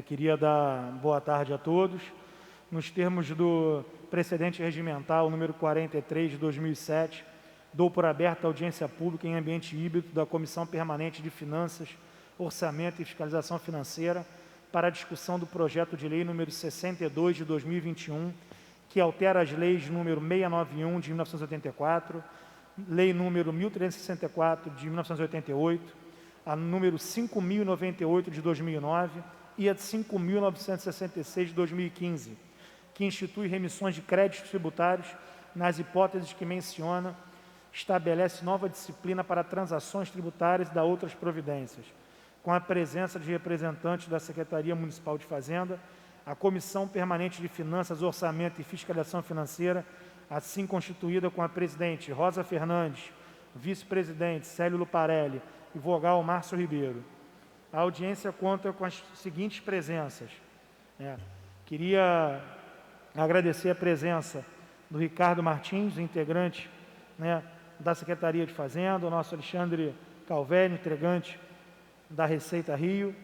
Queria dar boa tarde a todos. Nos termos do precedente regimental número 43 de 2007, dou por aberta a audiência pública em ambiente híbrido da Comissão Permanente de Finanças, Orçamento e Fiscalização Financeira para a discussão do projeto de lei número 62 de 2021, que altera as leis número 691 de 1984, lei número 1364 de 1988, a número 5.098 de 2009 e a de 5.966 de 2015, que institui remissões de créditos tributários nas hipóteses que menciona, estabelece nova disciplina para transações tributárias e dá outras providências. Com a presença de representantes da Secretaria Municipal de Fazenda, a Comissão Permanente de Finanças, Orçamento e Fiscalização Financeira, assim constituída com a presidente Rosa Fernandes, vice-presidente Célio Luparelli e vogal Márcio Ribeiro. A audiência conta com as seguintes presenças. Queria agradecer a presença do Ricardo Martins, integrante da Secretaria de Fazenda, o nosso Alexandre Calvelli, integrante da Receita Rio,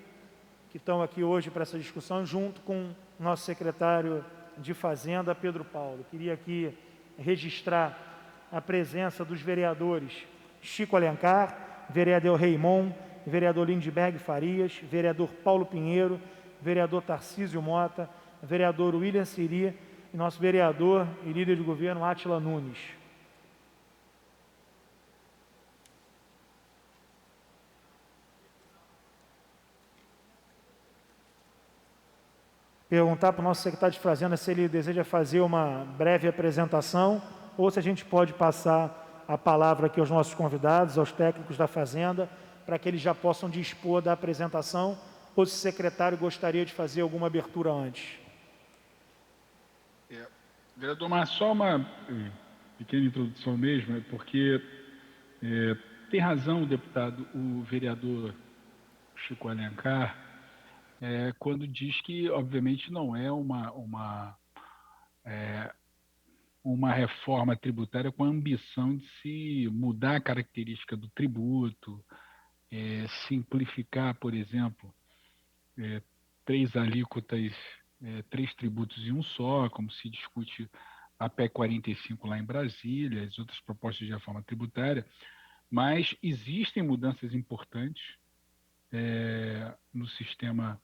que estão aqui hoje para essa discussão, junto com o nosso secretário de Fazenda, Pedro Paulo. Queria aqui registrar a presença dos vereadores Chico Alencar, vereador Raimon, vereador Lindbergh Farias, vereador Paulo Pinheiro, vereador Tarcísio Mota, vereador William Siri e nosso vereador e líder de governo Átila Nunes. Perguntar para o nosso secretário de Fazenda se ele deseja fazer uma breve apresentação ou se a gente pode passar a palavra aqui aos nossos convidados, aos técnicos da Fazenda, para que eles já possam dispor da apresentação, ou se o secretário gostaria de fazer alguma abertura antes. Vereador Márcio, só uma pequena introdução mesmo, porque tem razão o deputado, o vereador Chico Alencar, quando diz que, obviamente, não é uma reforma tributária com a ambição de se mudar a característica do tributo, simplificar, por exemplo, três alíquotas, três tributos em um só, como se discute a PEC 45 lá em Brasília, as outras propostas de reforma tributária, mas existem mudanças importantes no sistema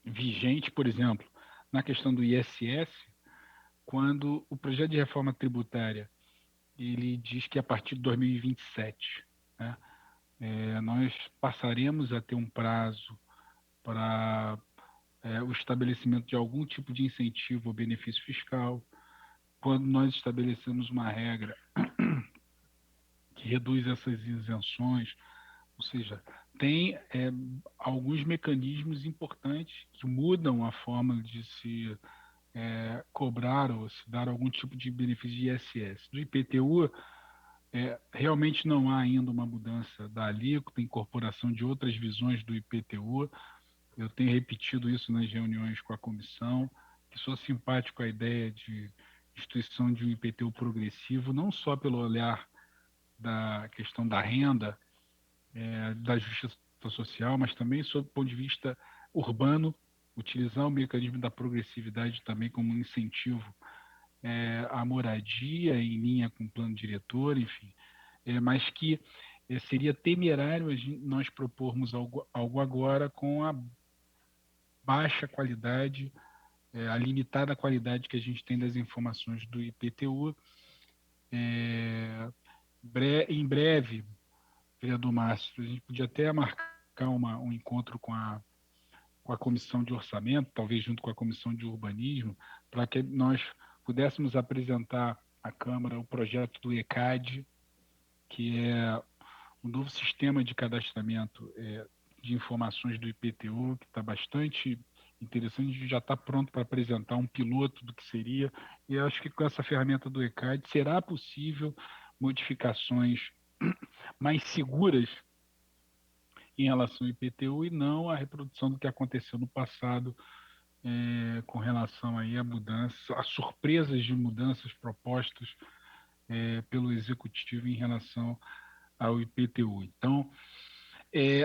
vigente, por exemplo, na questão do ISS, quando o projeto de reforma tributária ele diz que a partir de 2027, né, nós passaremos a ter um prazo para o estabelecimento de algum tipo de incentivo ou benefício fiscal, quando nós estabelecemos uma regra que reduz essas isenções, ou seja, tem alguns mecanismos importantes que mudam a forma de se cobrar ou se dar algum tipo de benefício de ISS. Do IPTU, realmente não há ainda uma mudança da alíquota, incorporação de outras visões do IPTU. Eu tenho repetido isso nas reuniões com a comissão, que sou simpático à ideia de instituição de um IPTU progressivo, não só pelo olhar da questão da renda, da justiça social, mas também sob o ponto de vista urbano, utilizar o mecanismo da progressividade também como um incentivo à moradia em linha com o plano diretor, enfim, mas que seria temerário nós propormos algo agora com a baixa qualidade, a limitada qualidade que a gente tem das informações do IPTU. Em breve, vereador Márcio, a gente podia até marcar um encontro com a comissão de orçamento, talvez junto com a comissão de urbanismo, para que nós pudéssemos apresentar à Câmara o projeto do ECAD, que é um novo sistema de cadastramento de informações do IPTU, que está bastante interessante, a gente já está pronto para apresentar um piloto do que seria, e eu acho que com essa ferramenta do ECAD será possível modificações mais seguras em relação ao IPTU e não a reprodução do que aconteceu no passado com relação aí a mudanças, a surpresas de mudanças propostas pelo Executivo em relação ao IPTU. Então,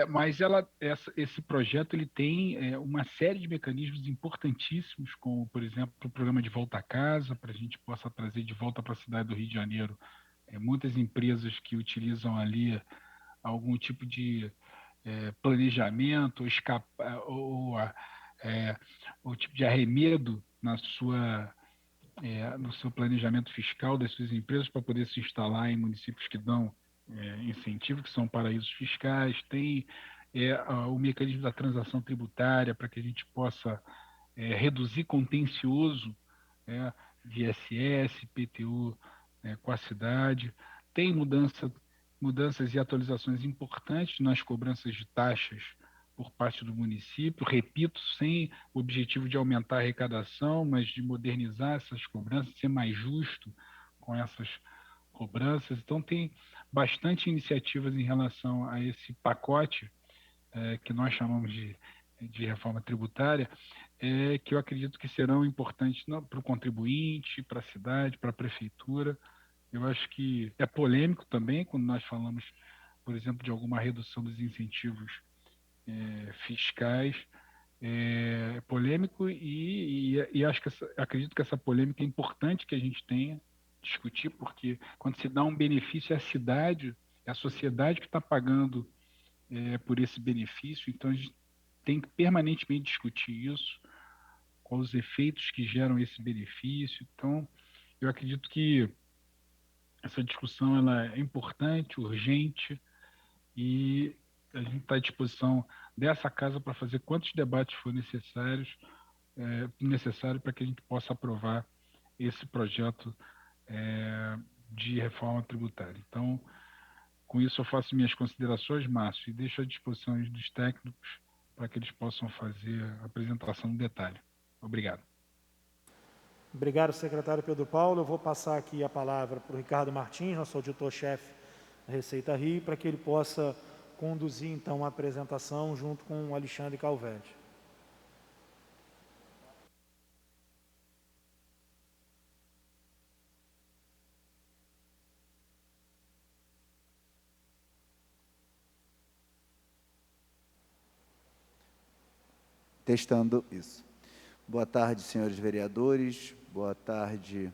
Mas esse projeto ele tem uma série de mecanismos importantíssimos, como, por exemplo, o programa de volta a casa, para a gente possa trazer de volta para a cidade do Rio de Janeiro muitas empresas que utilizam ali algum tipo de planejamento ou tipo de arremedo no seu planejamento fiscal das suas empresas para poder se instalar em municípios que dão incentivo, que são paraísos fiscais. Tem o mecanismo da transação tributária para que a gente possa reduzir contencioso de ISS, PTU com a cidade. Tem mudanças e atualizações importantes nas cobranças de taxas por parte do município, repito, sem o objetivo de aumentar a arrecadação, mas de modernizar essas cobranças, ser mais justo com essas cobranças. Então, tem bastante iniciativas em relação a esse pacote que nós chamamos de reforma tributária, que eu acredito que serão importantes para o contribuinte, para a cidade, para a prefeitura. Eu acho que é polêmico também quando nós falamos, por exemplo, de alguma redução dos incentivos fiscais. É polêmico e acho que acredito que essa polêmica é importante que a gente tenha discutir, porque quando se dá um benefício é a cidade, é a sociedade que está pagando por esse benefício, então a gente tem que permanentemente discutir isso, quais os efeitos que geram esse benefício. Então, eu acredito que essa discussão ela é importante, urgente, e a gente está à disposição dessa casa para fazer quantos debates for necessário para que a gente possa aprovar esse projeto de reforma tributária. Então, com isso eu faço minhas considerações, Márcio, e deixo à disposição dos técnicos para que eles possam fazer a apresentação no detalhe. Obrigado. Obrigado, secretário Pedro Paulo. Eu vou passar aqui a palavra para o Ricardo Martins, nosso auditor-chefe da Receita Rio, para que ele possa conduzir, então, a apresentação junto com o Alexandre Calvete. Testando isso. Boa tarde, senhores vereadores. Boa tarde,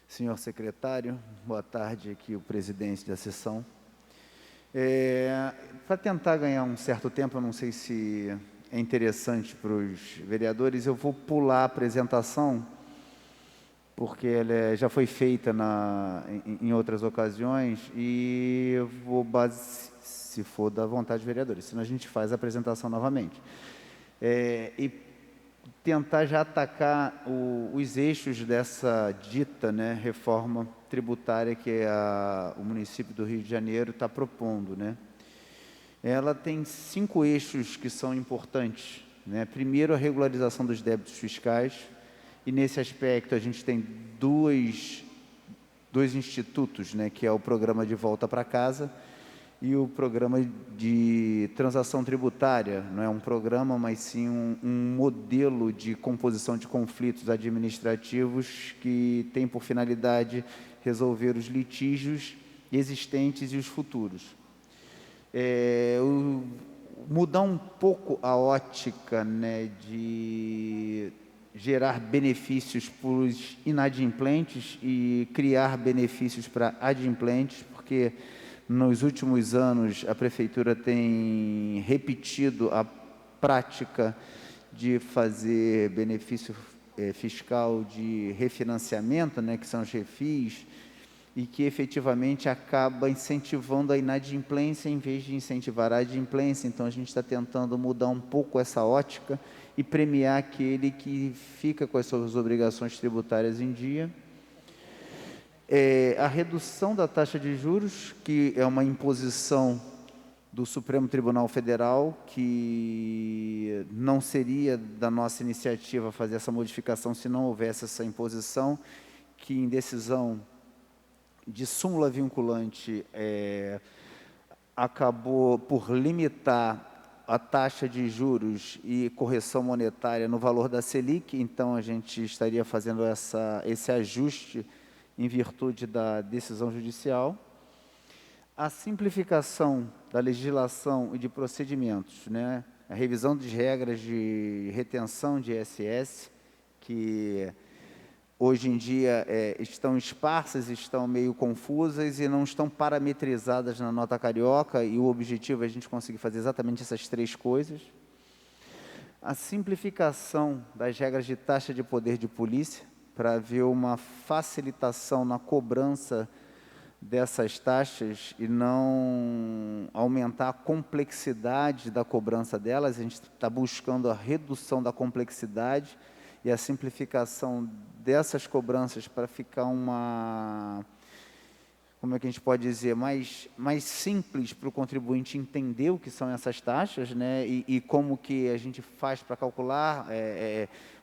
senhor secretário. Boa tarde aqui o presidente da sessão. Para tentar ganhar um certo tempo, eu não sei se é interessante para os vereadores, eu vou pular a apresentação, porque ela já foi feita em outras ocasiões, e eu vou se for da vontade dos vereadores, senão a gente faz a apresentação novamente. E tentar já atacar os eixos dessa dita reforma tributária que o município do Rio de Janeiro está propondo. Ela tem 5 eixos que são importantes. Primeiro, a regularização dos débitos fiscais, e nesse aspecto a gente tem dois institutos, que é o Programa de Volta para Casa e o Programa de Transação Tributária. Não é um programa, mas sim um modelo de composição de conflitos administrativos que tem por finalidade resolver os litígios existentes e os futuros. Mudar um pouco a ótica de gerar benefícios para os inadimplentes e criar benefícios para adimplentes, porque nos últimos anos a prefeitura tem repetido a prática de fazer benefício fiscal de refinanciamento, que são os refis, e que efetivamente acaba incentivando a inadimplência em vez de incentivar a adimplência. Então a gente está tentando mudar um pouco essa ótica e premiar aquele que fica com as suas obrigações tributárias em dia. A redução da taxa de juros, que é uma imposição do Supremo Tribunal Federal, que não seria da nossa iniciativa fazer essa modificação se não houvesse essa imposição, que em decisão de súmula vinculante acabou por limitar a taxa de juros e correção monetária no valor da Selic. Então a gente estaria fazendo esse ajuste em virtude da decisão judicial. A simplificação da legislação e de procedimentos, né? A revisão das regras de retenção de ISS, que hoje em dia estão esparsas, estão meio confusas e não estão parametrizadas na nota carioca, e o objetivo é a gente conseguir fazer exatamente essas três coisas. A simplificação das regras de taxa de poder de polícia, para haver uma facilitação na cobrança dessas taxas e não aumentar a complexidade da cobrança delas. A gente está buscando a redução da complexidade e a simplificação dessas cobranças para ficar como é que a gente pode dizer, mais simples para o contribuinte entender o que são essas taxas, né? E como que a gente faz para calcular,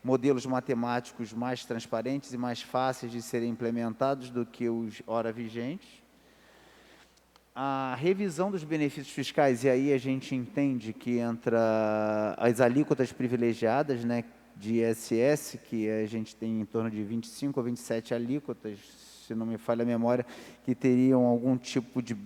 modelos matemáticos mais transparentes e mais fáceis de serem implementados do que os ora vigentes. A revisão dos benefícios fiscais, e aí a gente entende que entra as alíquotas privilegiadas, né, de ISS, que a gente tem em torno de 25 ou 27 alíquotas, se não me falha a memória, que teriam algum tipo de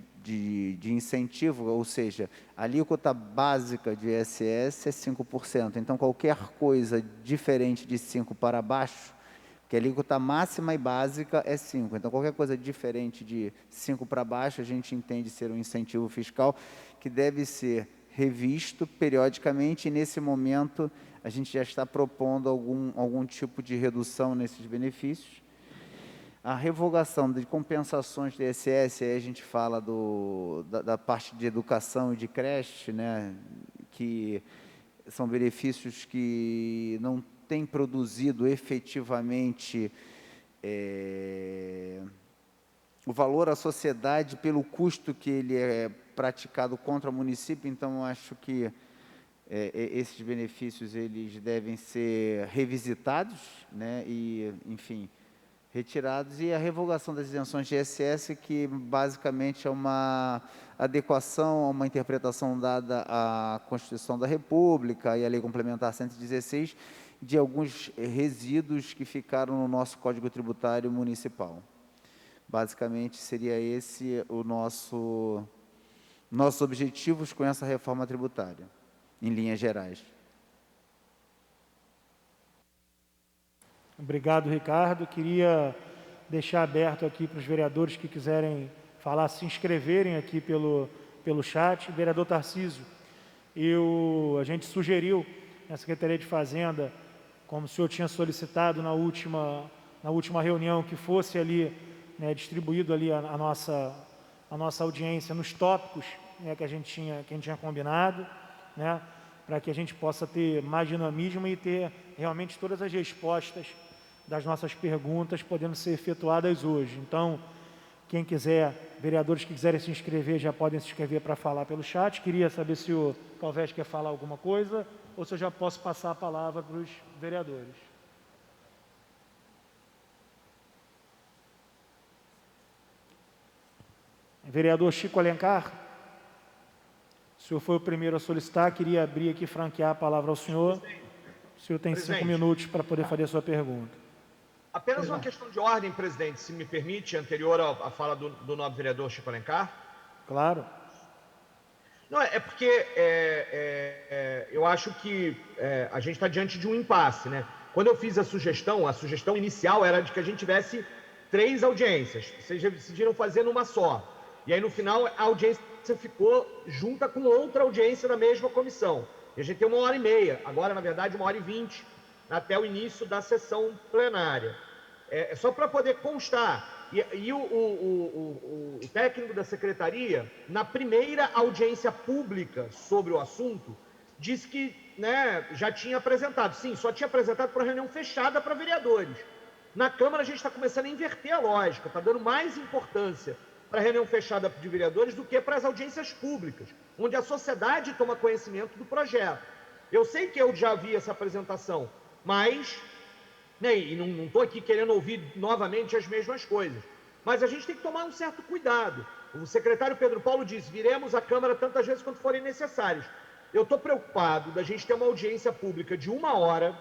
incentivo, ou seja, a alíquota básica de ISS é 5%. Então, qualquer coisa diferente de 5 para baixo, porque a alíquota máxima e básica é 5. Então, qualquer coisa diferente de 5 para baixo, a gente entende ser um incentivo fiscal que deve ser revisto periodicamente, e nesse momento a gente já está propondo algum tipo de redução nesses benefícios. A revogação de compensações de ISS, aí a gente fala da parte de educação e de creche, né, que são benefícios que não têm produzido efetivamente o valor à sociedade pelo custo que ele é praticado contra o município. Então, eu acho que esses benefícios eles devem ser revisitados, né, e, enfim, retirados. E a revogação das isenções de ISS, que basicamente é uma adequação a uma interpretação dada à Constituição da República e à Lei Complementar 116, de alguns resíduos que ficaram no nosso Código Tributário Municipal. Basicamente, seria esse o nossos objetivos com essa reforma tributária, em linhas gerais. Obrigado, Ricardo. Queria deixar aberto aqui para os vereadores que quiserem falar, se inscreverem aqui pelo chat. Vereador Tarcísio, a gente sugeriu na Secretaria de Fazenda, como o senhor tinha solicitado na última reunião, que fosse ali, né, distribuído ali a nossa audiência nos tópicos, né, que a gente tinha combinado, né, para que a gente possa ter mais dinamismo e ter realmente todas as respostas das nossas perguntas podendo ser efetuadas hoje. Então, quem quiser, vereadores que quiserem se inscrever, já podem se inscrever para falar pelo chat. Queria saber se o Calvete quer falar alguma coisa, ou se eu já posso passar a palavra para os vereadores. Vereador Chico Alencar, o senhor foi o primeiro a solicitar, queria abrir aqui, franquear a palavra ao senhor. O senhor tem 5 minutos para poder fazer a sua pergunta. Apenas uma questão de ordem, presidente, se me permite, anterior à fala do nobre vereador Chico Alencar. Claro. Não, é porque eu acho que a gente está diante de um impasse, né? Quando eu fiz a sugestão inicial era de que a gente tivesse 3 audiências. Vocês decidiram fazer numa só. E aí, no final, a audiência ficou junta com outra audiência da mesma comissão. E a gente tem 1h30, agora, na verdade, 1h20, até o início da sessão plenária. Só para poder constar. E o técnico da secretaria, na primeira audiência pública sobre o assunto, disse que, né, já tinha apresentado. Sim, só tinha apresentado para reunião fechada para vereadores. Na Câmara, a gente está começando a inverter a lógica, está dando mais importância para a reunião fechada de vereadores do que para as audiências públicas, onde a sociedade toma conhecimento do projeto. Eu sei que eu já vi essa apresentação, mas, né, e não estou aqui querendo ouvir novamente as mesmas coisas, mas a gente tem que tomar um certo cuidado. O secretário Pedro Paulo disse, viremos à Câmara tantas vezes quanto forem necessários. Eu estou preocupado da gente ter uma audiência pública de 1 hora,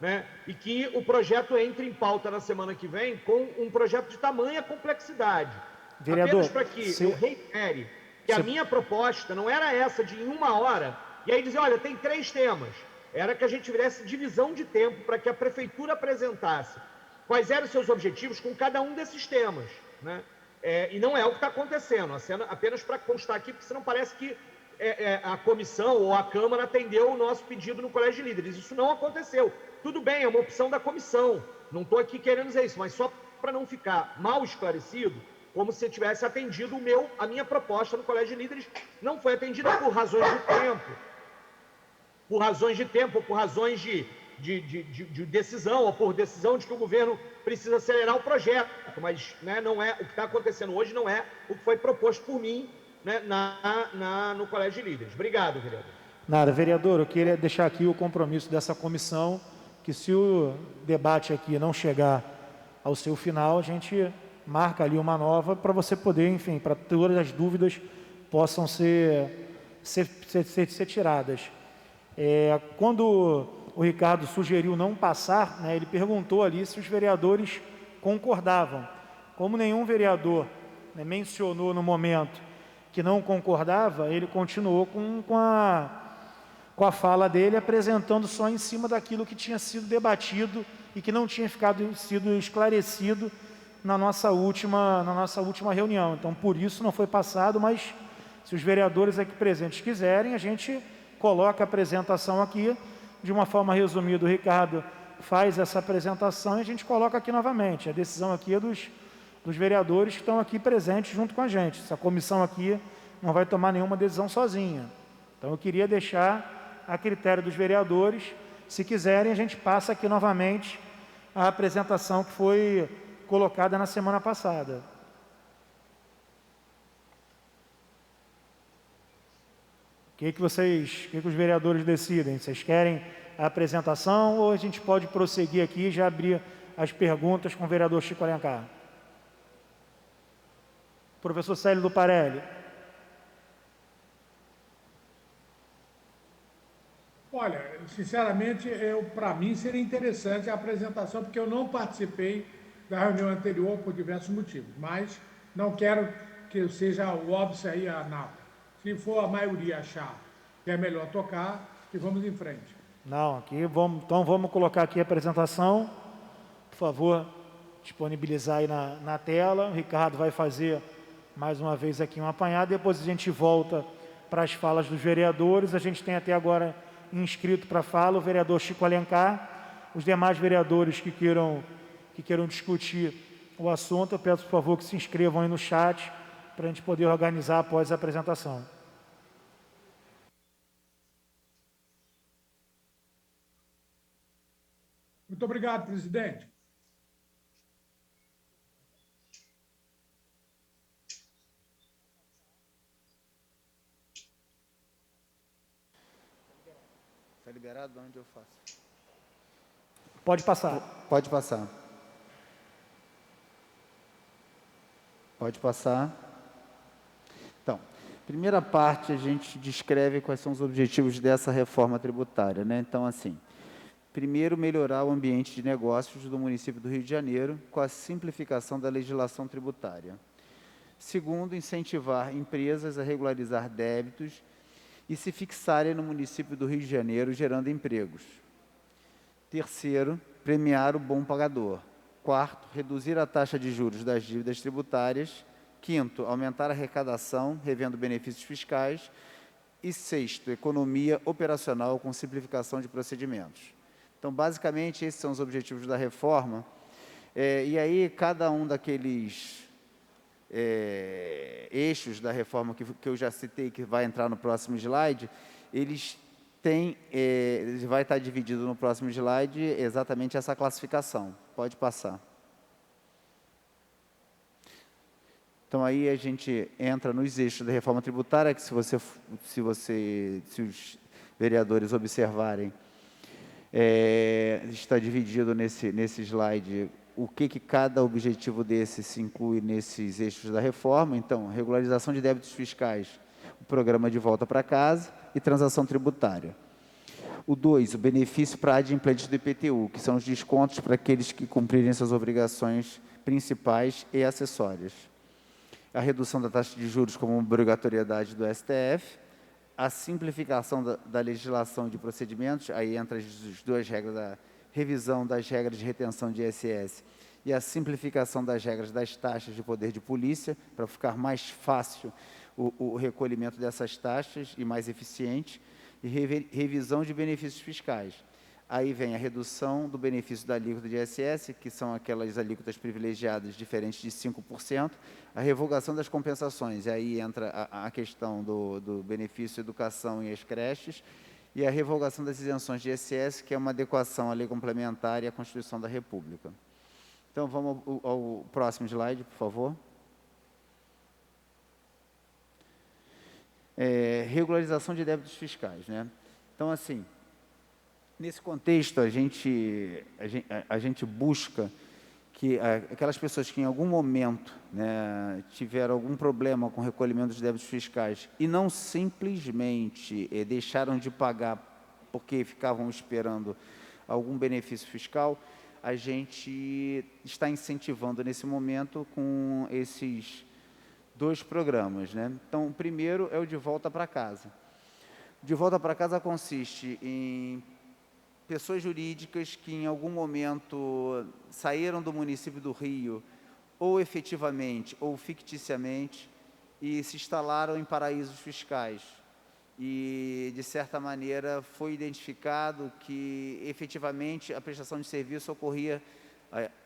né, e que o projeto entre em pauta na semana que vem com um projeto de tamanha complexidade. Vereador, apenas para que eu reitere que a minha proposta não era essa de em 1 hora, e aí dizer, olha, tem 3 temas. Era que a gente tivesse divisão de tempo para que a prefeitura apresentasse quais eram os seus objetivos com cada um desses temas, né? E não é o que está acontecendo, apenas para constar aqui, porque senão parece que a comissão ou a Câmara atendeu o nosso pedido no Colégio de Líderes. Isso não aconteceu. Tudo bem, é uma opção da comissão. Não estou aqui querendo dizer isso, mas só para não ficar mal esclarecido, como se tivesse atendido a minha proposta no Colégio de Líderes, não foi atendida por razões de tempo. Por razões de tempo, por razões de decisão, ou por decisão de que o governo precisa acelerar o projeto, mas, né, não é, o que está acontecendo hoje não é o que foi proposto por mim, né, no Colégio de Líderes. Obrigado, vereador. Nada, vereador, eu queria deixar aqui o compromisso dessa comissão, que se o debate aqui não chegar ao seu final, a gente marca ali uma nova para você poder, enfim, para todas as dúvidas possam ser tiradas. Quando o Ricardo sugeriu não passar, né, ele perguntou ali se os vereadores concordavam. Como nenhum vereador, né, mencionou no momento que não concordava, ele continuou com a fala dele, apresentando só em cima daquilo que tinha sido debatido e que não tinha sido esclarecido na nossa última reunião. Então, por isso não foi passado, mas se os vereadores aqui presentes quiserem, a gente coloca a apresentação aqui. De uma forma resumida, o Ricardo faz essa apresentação e a gente coloca aqui novamente. A decisão aqui é dos vereadores que estão aqui presentes junto com a gente. Essa comissão aqui não vai tomar nenhuma decisão sozinha. Então, eu queria deixar a critério dos vereadores. Se quiserem, a gente passa aqui novamente a apresentação que foi colocada na semana passada. O que os vereadores decidem? Vocês querem a apresentação ou a gente pode prosseguir aqui e já abrir as perguntas com o vereador Chico Alencar? Professor Célio Luparelli. Olha, sinceramente, para mim seria interessante a apresentação, porque eu não participei da reunião anterior por diversos motivos, mas não quero que seja o óbvio aí a nada. Se for a maioria achar que é melhor tocar, que vamos em frente. Não, então vamos colocar aqui a apresentação. Por favor, disponibilizar aí na tela. O Ricardo vai fazer mais uma vez aqui um apanhado, depois a gente volta para as falas dos vereadores. A gente tem até agora inscrito para fala o vereador Chico Alencar. Os demais vereadores que queiram discutir o assunto, eu peço, por favor, que se inscrevam aí no chat para a gente poder organizar após a apresentação. Muito obrigado, presidente. Está liberado? Onde eu faço? Pode passar. Pode passar. Pode passar. Então, primeira parte, a gente descreve quais são os objetivos dessa reforma tributária, né? Então, assim, primeiro, melhorar o ambiente de negócios do município do Rio de Janeiro com a simplificação da legislação tributária. Segundo, incentivar empresas a regularizar débitos e se fixarem no município do Rio de Janeiro, gerando empregos. Terceiro, premiar o bom pagador. Quarto, reduzir a taxa de juros das dívidas tributárias. Quinto, aumentar a arrecadação, revendo benefícios fiscais. E sexto, economia operacional com simplificação de procedimentos. Então, basicamente, esses são os objetivos da reforma. E aí, cada um daqueles eixos da reforma que eu já citei, que vai entrar no próximo slide, vai estar dividido no próximo slide exatamente essa classificação. Pode passar. Então, aí a gente entra nos eixos da reforma tributária, que se os vereadores observarem, está dividido nesse slide o que cada objetivo desse se inclui nesses eixos da reforma. Então, regularização de débitos fiscais, o programa de volta para casa e transação tributária. O 2, o benefício para adimplentes do IPTU, que são os descontos para aqueles que cumprirem suas obrigações principais e acessórias. a redução da taxa de juros como obrigatoriedade do STF, a simplificação da legislação de procedimentos, aí entra as duas regras da revisão das regras de retenção de ISS e a simplificação das regras das taxas de poder de polícia, para ficar mais fácil o recolhimento dessas taxas e mais eficiente, e revisão de benefícios fiscais. Aí vem a redução do benefício da alíquota de ISS, que são aquelas alíquotas privilegiadas diferentes de 5%, a revogação das compensações, e aí entra a questão do benefício educação e as creches, e a revogação das isenções de ISS, que é uma adequação à lei complementar e à Constituição da República. Então, vamos ao próximo slide, por favor. Regularização de débitos fiscais, né? Então, assim, nesse contexto, a gente busca que aquelas pessoas que em algum momento, né, tiveram algum problema com o recolhimento dos débitos fiscais e não simplesmente deixaram de pagar porque ficavam esperando algum benefício fiscal, a gente está incentivando nesse momento com esses 2 programas, né? Então, o primeiro é o De Volta para Casa. De Volta para Casa consiste em pessoas jurídicas que em algum momento saíram do município do Rio, ou efetivamente ou ficticiamente, e se instalaram em paraísos fiscais. E, de certa maneira, foi identificado que, efetivamente, a prestação de serviço ocorria,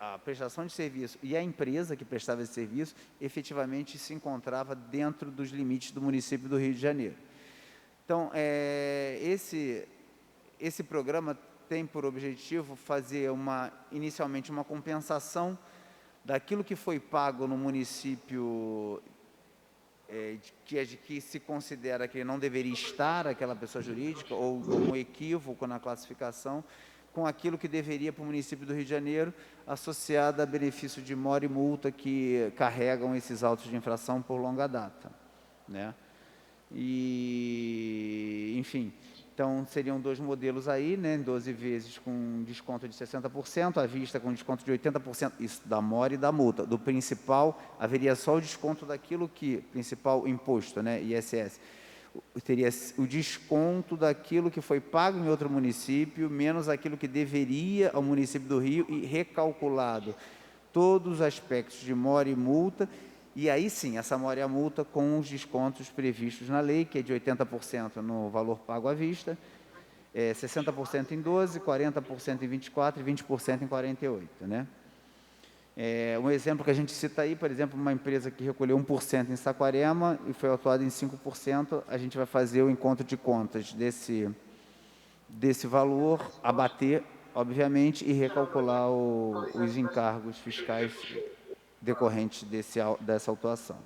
a prestação de serviço e a empresa que prestava esse serviço, efetivamente se encontrava dentro dos limites do município do Rio de Janeiro. Então, esse programa tem por objetivo fazer inicialmente uma compensação daquilo que foi pago no município que se considera que não deveria estar aquela pessoa jurídica, ou um equívoco na classificação, com aquilo que deveria para o município do Rio de Janeiro, associado a benefício de mora e multa que carregam esses autos de infração por longa data, né? E, enfim, então seriam 2 modelos aí, né, 12 vezes com desconto de 60%, à vista com desconto de 80%, isso da mora e da multa. Do principal, haveria só o desconto daquilo que, principal imposto, né, ISS, teria o desconto daquilo que foi pago em outro município, menos aquilo que deveria ao município do Rio, e recalculado todos os aspectos de mora e multa, e aí sim, essa mora e a multa com os descontos previstos na lei, que é de 80% no valor pago à vista, 60% em 12, 40% em 24 e 20% em 48, né? Um exemplo que a gente cita aí, por exemplo, uma empresa que recolheu 1% em Saquarema e foi autuada em 5%, a gente vai fazer o encontro de contas desse valor, abater, obviamente, e recalcular os encargos fiscais decorrentes dessa autuação.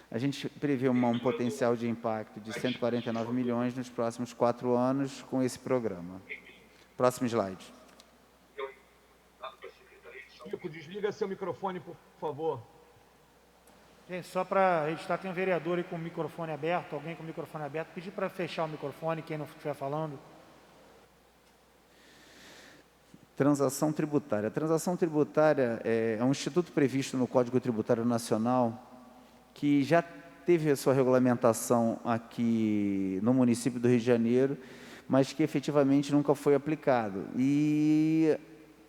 A gente prevê um potencial de impacto de 149 milhões nos próximos 4 anos com esse programa. Próximo slide. Chico, desliga seu microfone, por favor. Gente, só para registrar, tem um vereador aí com o microfone aberto, alguém com o microfone aberto, pedir para fechar o microfone, quem não estiver falando. Transação tributária. A transação tributária é um instituto previsto no Código Tributário Nacional que já teve a sua regulamentação aqui no município do Rio de Janeiro, mas que efetivamente nunca foi aplicado. E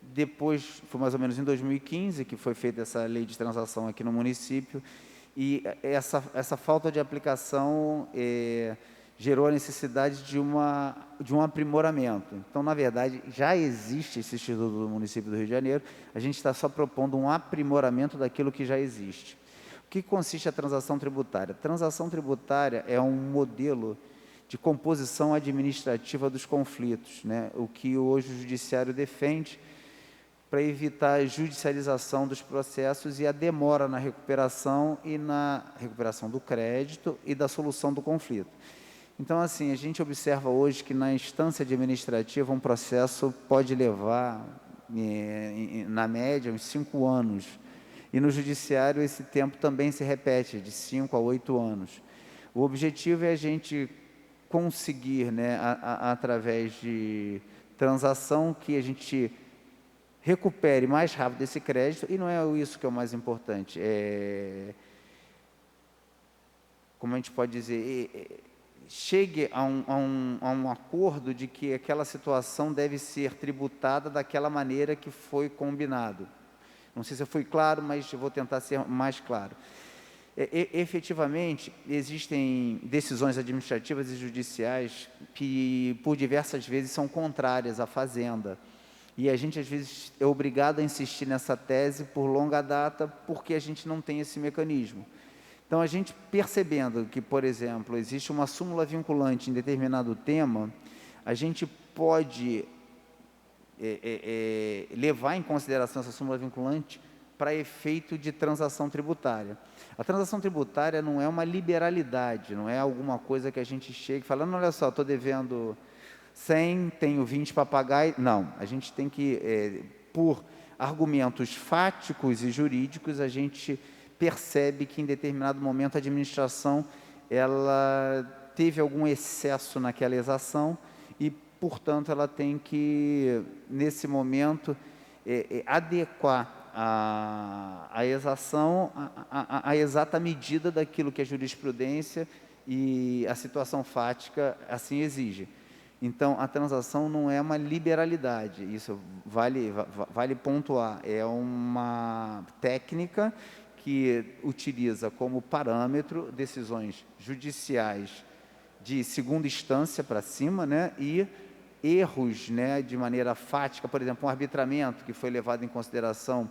depois, foi mais ou menos em 2015, que foi feita essa lei de transação aqui no município, e essa falta de aplicação gerou a necessidade de um aprimoramento. Então, na verdade, já existe esse instituto do município do Rio de Janeiro, a gente está só propondo um aprimoramento daquilo que já existe. O que consiste a transação tributária? A transação tributária é um modelo de composição administrativa dos conflitos, né? O que hoje o judiciário defende para evitar a judicialização dos processos e a demora na recuperação do crédito e da solução do conflito. Então, assim, a gente observa hoje que na instância administrativa um processo pode levar, na média, uns 5 anos. E no judiciário esse tempo também se repete, de 5 a 8 anos. O objetivo é a gente conseguir, né, através de transação, que a gente recupere mais rápido esse crédito, e não é isso que é o mais importante, como a gente pode dizer, chegue a um acordo de que aquela situação deve ser tributada daquela maneira que foi combinado. Não sei se eu fui claro, mas eu vou tentar ser mais claro. Efetivamente, existem decisões administrativas e judiciais que, por diversas vezes, são contrárias à Fazenda. E a gente, às vezes, é obrigado a insistir nessa tese por longa data, porque a gente não tem esse mecanismo. Então, a gente percebendo que, por exemplo, existe uma súmula vinculante em determinado tema, a gente pode levar em consideração essa súmula vinculante para efeito de transação tributária. A transação tributária não é uma liberalidade, não é alguma coisa que a gente chega e fala, não, olha só, estou devendo 100, tenho 20 para pagar. Não, a gente tem que, por argumentos fáticos e jurídicos, a gente percebe que em determinado momento a administração ela teve algum excesso naquela exação e, portanto, ela tem que, nesse momento, adequar a exação à exata medida daquilo que a jurisprudência e a situação fática assim exige. Então, a transação não é uma liberalidade, isso vale pontuar, é uma técnica que utiliza como parâmetro decisões judiciais de segunda instância para cima, né, e erros, né, de maneira fática, por exemplo, um arbitramento que foi levado em consideração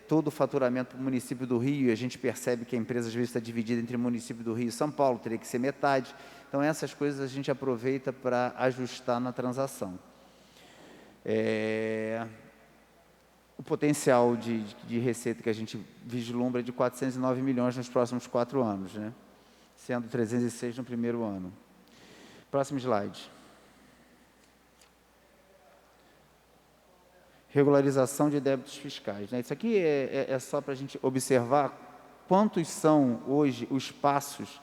todo o faturamento para o município do Rio, e a gente percebe que a empresa às vezes está dividida entre o município do Rio e São Paulo, teria que ser metade. Então, essas coisas a gente aproveita para ajustar na transação. O potencial de receita que a gente vislumbra é de 409 milhões nos próximos 4 anos, né, sendo 306 no primeiro ano. Próximo slide. Regularização de débitos fiscais, né? Isso aqui é só para a gente observar quantos são hoje os passos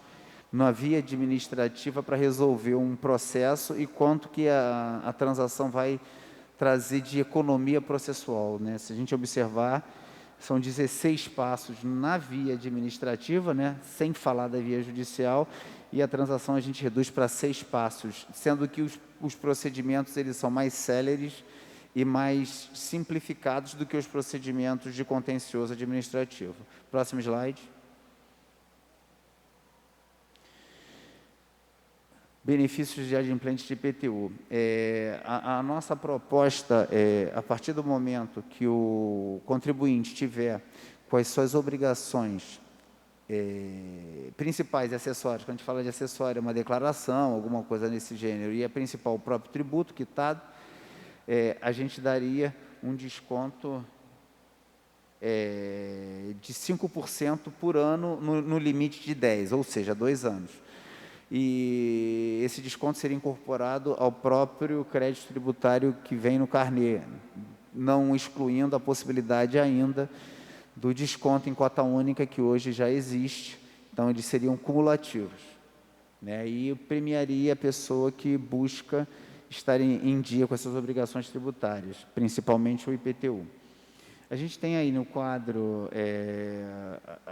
na via administrativa para resolver um processo e quanto que a transação vai trazer de economia processual, né? Se a gente observar, são 16 passos na via administrativa, né? Sem falar da via judicial, e a transação a gente reduz para 6 passos, sendo que os procedimentos eles são mais céleres e mais simplificados do que os procedimentos de contencioso administrativo. Próximo slide. Benefícios de adimplentes de IPTU. A nossa proposta é, a partir do momento que o contribuinte tiver com as suas obrigações principais e acessórias, quando a gente fala de acessório, é uma declaração, alguma coisa nesse gênero, e a principal, o próprio tributo quitado, a gente daria um desconto de 5% por ano no limite de 10, ou seja, 2 anos. E esse desconto seria incorporado ao próprio crédito tributário que vem no carnê, não excluindo a possibilidade ainda do desconto em cota única que hoje já existe, então eles seriam cumulativos, né? E premiaria a pessoa que busca estar em dia com essas obrigações tributárias, principalmente o IPTU. A gente tem aí no quadro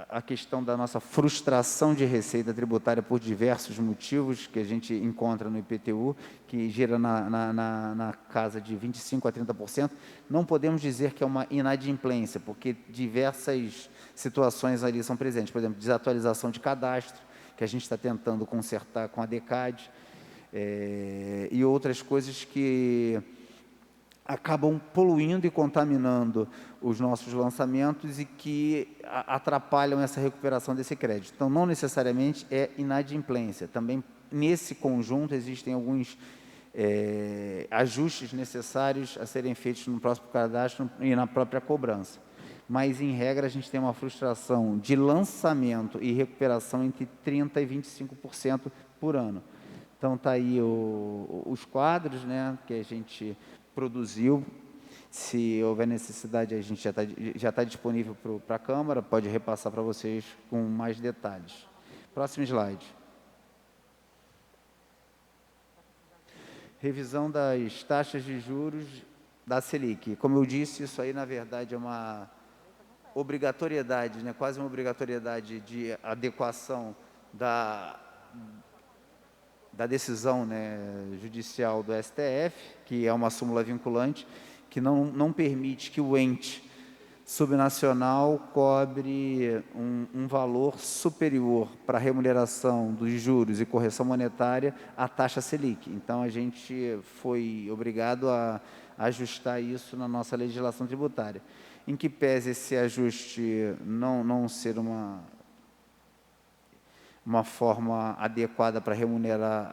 a questão da nossa frustração de receita tributária por diversos motivos que a gente encontra no IPTU, que gira na casa de 25% a 30%. Não podemos dizer que é uma inadimplência, porque diversas situações ali são presentes. Por exemplo, desatualização de cadastro, que a gente está tentando consertar com a DECAD, e outras coisas que acabam poluindo e contaminando os nossos lançamentos e que atrapalham essa recuperação desse crédito. Então, não necessariamente é inadimplência. Também, nesse conjunto, existem alguns ajustes necessários a serem feitos no próximo cadastro e na própria cobrança. Mas, em regra, a gente tem uma frustração de lançamento e recuperação entre 30% e 25% por ano. Então, está aí os quadros, né, que a gente produziu. Se houver necessidade, a gente já está disponível para a Câmara, pode repassar para vocês com mais detalhes. Próximo slide. Revisão das taxas de juros da Selic. Como eu disse, isso aí, na verdade, é uma obrigatoriedade, né, quase uma obrigatoriedade de adequação da decisão, né, judicial do STF, que é uma súmula vinculante, que não permite que o ente subnacional cobre um valor superior para a remuneração dos juros e correção monetária à taxa Selic. Então, a gente foi obrigado a ajustar isso na nossa legislação tributária. Em que pese esse ajuste não ser uma forma adequada para remunerar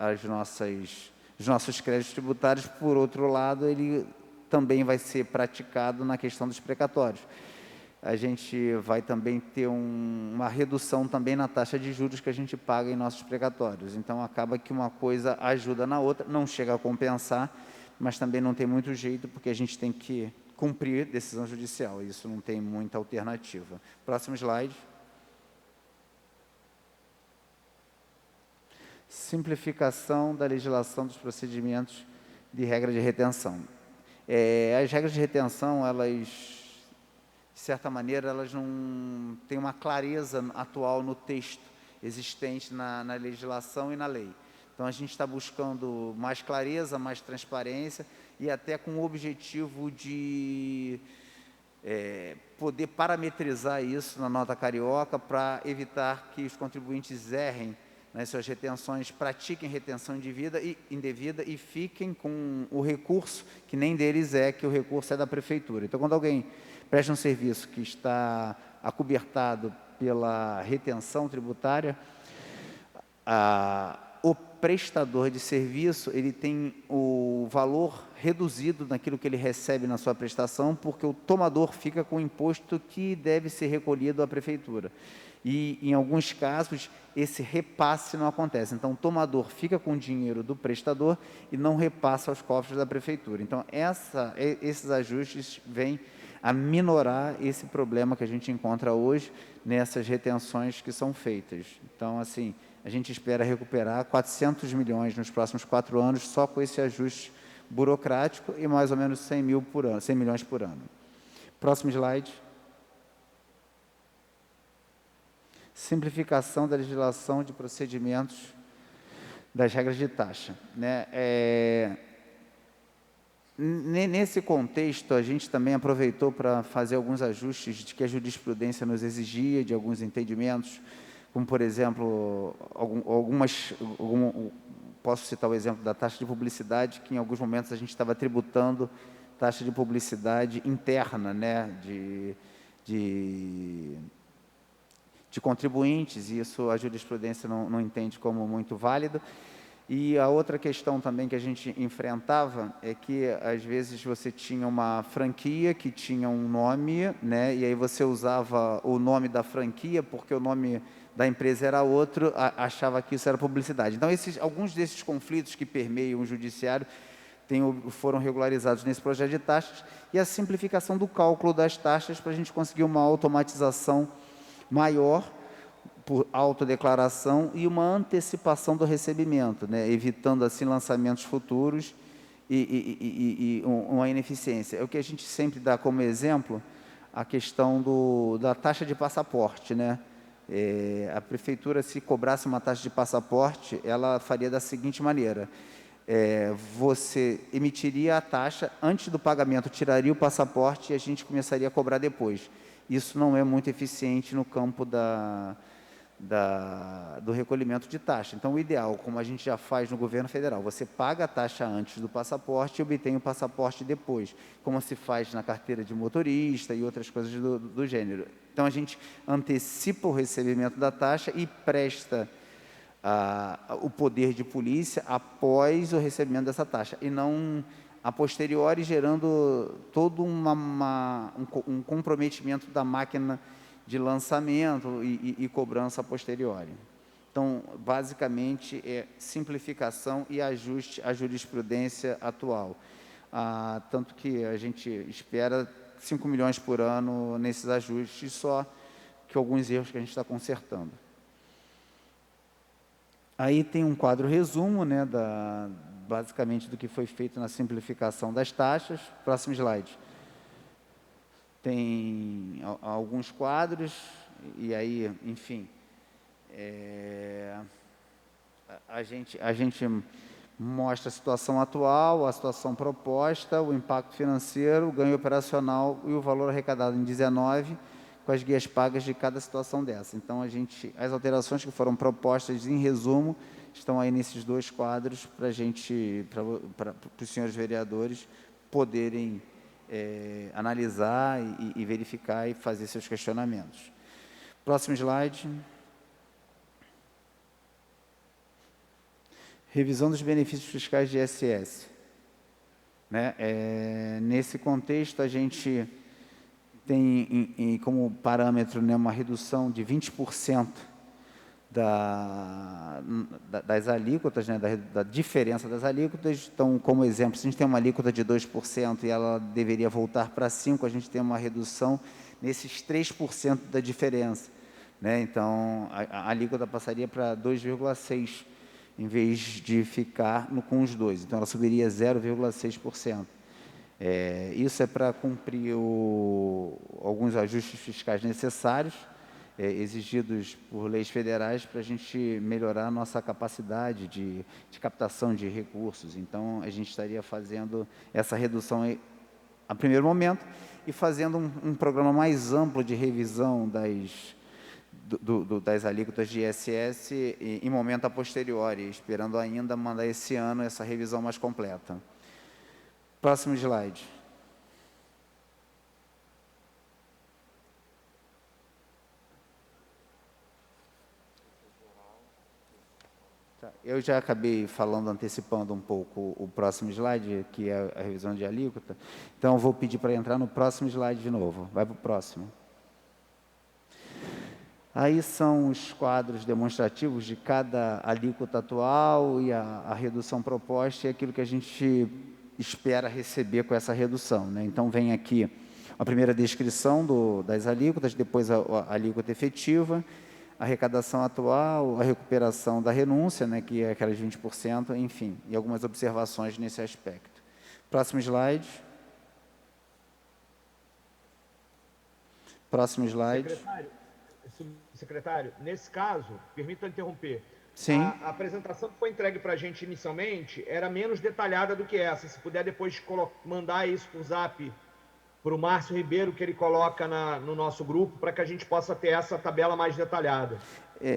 os nossos créditos tributários, por outro lado, ele também vai ser praticado na questão dos precatórios. A gente vai também ter uma redução também na taxa de juros que a gente paga em nossos precatórios. Então, acaba que uma coisa ajuda na outra, não chega a compensar, mas também não tem muito jeito, porque a gente tem que cumprir decisão judicial. Isso não tem muita alternativa. Próximo slide. Simplificação da legislação dos procedimentos de regra de retenção. As regras de retenção, elas, de certa maneira, elas não têm uma clareza atual no texto existente na legislação e na lei. Então, a gente está buscando mais clareza, mais transparência e até com o objetivo de poder parametrizar isso na nota carioca para evitar que os contribuintes errem nas suas retenções, pratiquem retenção indevida e fiquem com o recurso, que nem deles que o recurso é da prefeitura. Então, quando alguém presta um serviço que está acobertado pela retenção tributária, o prestador de serviço ele tem o valor reduzido naquilo que ele recebe na sua prestação, porque o tomador fica com o imposto que deve ser recolhido à prefeitura. E, em alguns casos, esse repasse não acontece. Então, o tomador fica com o dinheiro do prestador e não repassa aos cofres da prefeitura. Então, esses ajustes vêm a minorar esse problema que a gente encontra hoje nessas retenções que são feitas. Então, assim, a gente espera recuperar 400 milhões nos próximos 4 anos só com esse ajuste burocrático e mais ou menos 100 milhões por ano. Próximo slide. Simplificação da legislação de procedimentos das regras de taxa. Né? Nesse contexto, a gente também aproveitou para fazer alguns ajustes de que a jurisprudência nos exigia, de alguns entendimentos, como, por exemplo, posso citar o exemplo da taxa de publicidade, que em alguns momentos a gente estava tributando taxa de publicidade interna, né, de contribuintes, e isso a jurisprudência não entende como muito válido. E a outra questão também que a gente enfrentava é que, às vezes, você tinha uma franquia que tinha um nome, né, e aí você usava o nome da franquia, porque o nome da empresa era outro, achava que isso era publicidade. Então, alguns desses conflitos que permeiam o judiciário foram regularizados nesse projeto de taxas, e a simplificação do cálculo das taxas para a gente conseguir uma automatização maior por autodeclaração e uma antecipação do recebimento, né, evitando assim lançamentos futuros e uma ineficiência. É o que a gente sempre dá como exemplo, a questão da taxa de passaporte, né? A prefeitura, se cobrasse uma taxa de passaporte, ela faria da seguinte maneira: você emitiria a taxa, antes do pagamento tiraria o passaporte e a gente começaria a cobrar depois. Isso não é muito eficiente no campo do recolhimento de taxa. Então, o ideal, como a gente já faz no governo federal, você paga a taxa antes do passaporte e obtém o passaporte depois, como se faz na carteira de motorista e outras coisas do gênero. Então, a gente antecipa o recebimento da taxa e presta o poder de polícia após o recebimento dessa taxa, e não a posteriori, gerando todo um comprometimento da máquina de lançamento e cobrança a posteriori. Então, basicamente, é simplificação e ajuste à jurisprudência atual. Tanto que a gente espera 5 milhões por ano nesses ajustes, só que alguns erros que a gente está consertando. Aí tem um quadro resumo, né, basicamente do que foi feito na simplificação das taxas. Próximo slide. Tem alguns quadros, e aí, enfim, A gente mostra a situação atual, a situação proposta, o impacto financeiro, o ganho operacional e o valor arrecadado em 19, com as guias pagas de cada situação dessa. Então, as alterações que foram propostas, em resumo, estão aí nesses dois quadros para os senhores vereadores poderem analisar e verificar e fazer seus questionamentos. Próximo slide. Revisão dos benefícios fiscais de ISS. Né? Nesse contexto, a gente tem como parâmetro, né, uma redução de 20% das alíquotas, né, da diferença das alíquotas. Então, como exemplo, se a gente tem uma alíquota de 2% e ela deveria voltar para 5%, a gente tem uma redução nesses 3% da diferença. Né? Então, a alíquota passaria para 2,6%, em vez de ficar com os dois. Então, ela subiria 0,6%. Isso é para cumprir alguns ajustes fiscais necessários, exigidos por leis federais, para a gente melhorar a nossa capacidade de captação de recursos. Então, a gente estaria fazendo essa redução a primeiro momento e fazendo um programa mais amplo de revisão das alíquotas de ISS em momento a posteriori, esperando ainda mandar esse ano essa revisão mais completa. Próximo slide. Eu já acabei antecipando um pouco o próximo slide, que é a revisão de alíquota, então eu vou pedir para entrar no próximo slide de novo. Vai para o próximo. Aí são os quadros demonstrativos de cada alíquota atual e a redução proposta e aquilo que a gente espera receber com essa redução. Né? Então, vem aqui a primeira descrição das alíquotas, depois a alíquota efetiva, a arrecadação atual, a recuperação da renúncia, né, que é aquelas 20%, enfim, e algumas observações nesse aspecto. Próximo slide. Próximo slide. Secretário, nesse caso, permita interromper. Sim. A apresentação que foi entregue para a gente inicialmente era menos detalhada do que essa. Se puder depois mandar isso por zap para o Márcio Ribeiro, que ele coloca no nosso grupo, para que a gente possa ter essa tabela mais detalhada.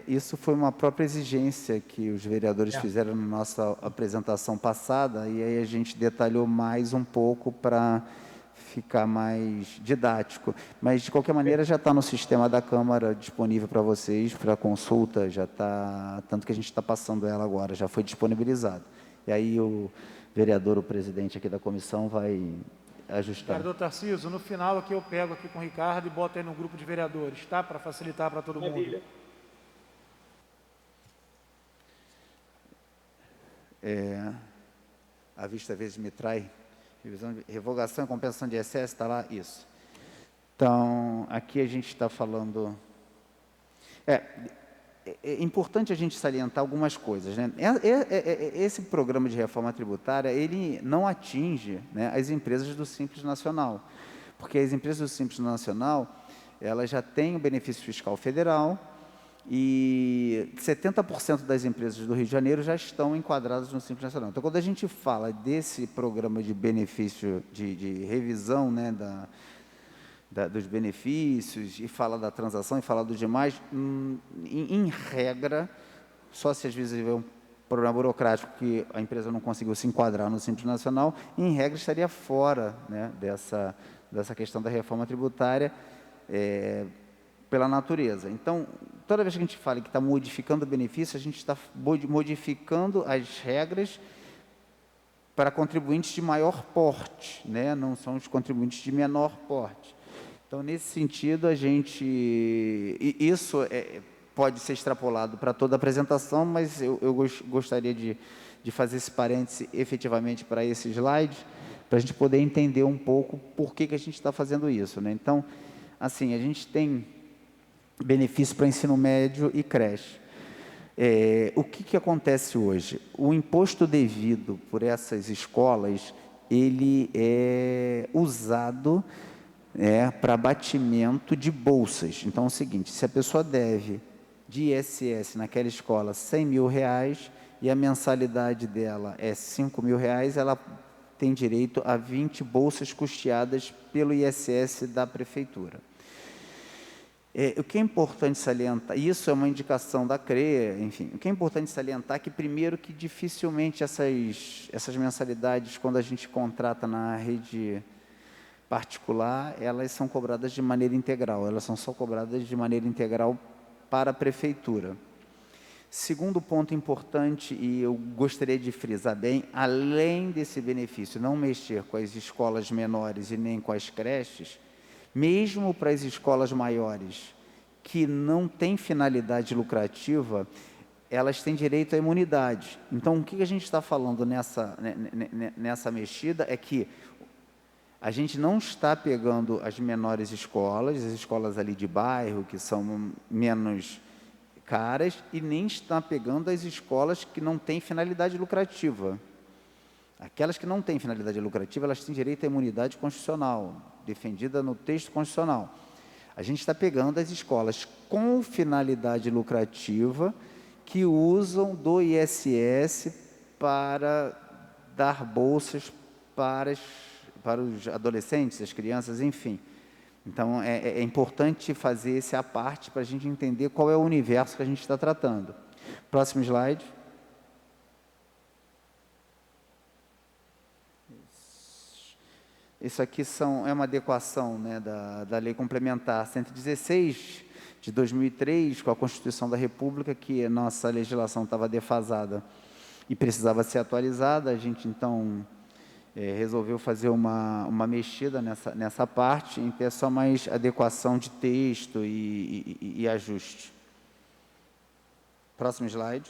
Isso foi uma própria exigência que os vereadores fizeram na nossa apresentação passada, e aí a gente detalhou mais um pouco para ficar mais didático, mas de qualquer maneira já está no sistema da Câmara disponível para vocês, para consulta, já está, tanto que a gente está passando ela agora, já foi disponibilizado. E aí o vereador, o presidente aqui da comissão, vai ajustar. Vereador Tarcísio, no final aqui eu pego aqui com o Ricardo e boto aí no grupo de vereadores, tá? Para facilitar para todo mundo. A vista às vezes me trai. Revogação e compensação de excesso, está lá, isso. Então, aqui a gente está falando... É importante a gente salientar algumas coisas. Né? Esse programa de reforma tributária, ele não atinge, né, as empresas do Simples Nacional, porque as empresas do Simples Nacional, elas já têm o benefício fiscal federal, e 70% das empresas do Rio de Janeiro já estão enquadradas no Simples Nacional. Então, quando a gente fala desse programa de benefício, de revisão, né, dos benefícios, e fala da transação, e fala do demais, em regra, só se às vezes houver um problema burocrático que a empresa não conseguiu se enquadrar no Simples Nacional, em regra estaria fora, né, dessa questão da reforma tributária, pela natureza. Então, toda vez que a gente fala que está modificando o benefício, a gente está modificando as regras para contribuintes de maior porte, né? Não são os contribuintes de menor porte. Então, nesse sentido, isso pode ser extrapolado para toda a apresentação, mas eu gostaria de fazer esse parêntese efetivamente para esse slide, para a gente poder entender um pouco por que a gente está fazendo isso, né? Então, assim, a gente tem benefício para ensino médio e creche. O que acontece hoje? O imposto devido por essas escolas, ele é usado para abatimento de bolsas. Então, é o seguinte, se a pessoa deve de ISS naquela escola R$ 100.000 e a mensalidade dela é R$ 5.000, ela tem direito a 20 bolsas custeadas pelo ISS da prefeitura. O que é importante salientar, isso é uma indicação da CREA, enfim, o que é importante salientar é que, primeiro, que dificilmente essas mensalidades, quando a gente contrata na rede particular, elas são cobradas de maneira integral, elas são só cobradas de maneira integral para a prefeitura. Segundo ponto importante, e eu gostaria de frisar bem, além desse benefício, não mexer com as escolas menores e nem com as creches, mesmo para as escolas maiores que não têm finalidade lucrativa, elas têm direito à imunidade. Então, o que a gente está falando nessa mexida é que a gente não está pegando as menores escolas, as escolas ali de bairro, que são menos caras, e nem está pegando as escolas que não têm finalidade lucrativa. Aquelas que não têm finalidade lucrativa, elas têm direito à imunidade constitucional, defendida no texto constitucional. A gente está pegando as escolas com finalidade lucrativa que usam do ISS para dar bolsas para os adolescentes, as crianças, enfim. Então, é importante fazer esse à parte para a gente entender qual é o universo que a gente está tratando. Próximo slide. Isso aqui é uma adequação, né, da Lei Complementar 116, de 2003, com a Constituição da República, que a nossa legislação estava defasada e precisava ser atualizada. A gente, então, resolveu fazer uma mexida nessa parte, em ter só mais adequação de texto e ajuste. Próximo slide.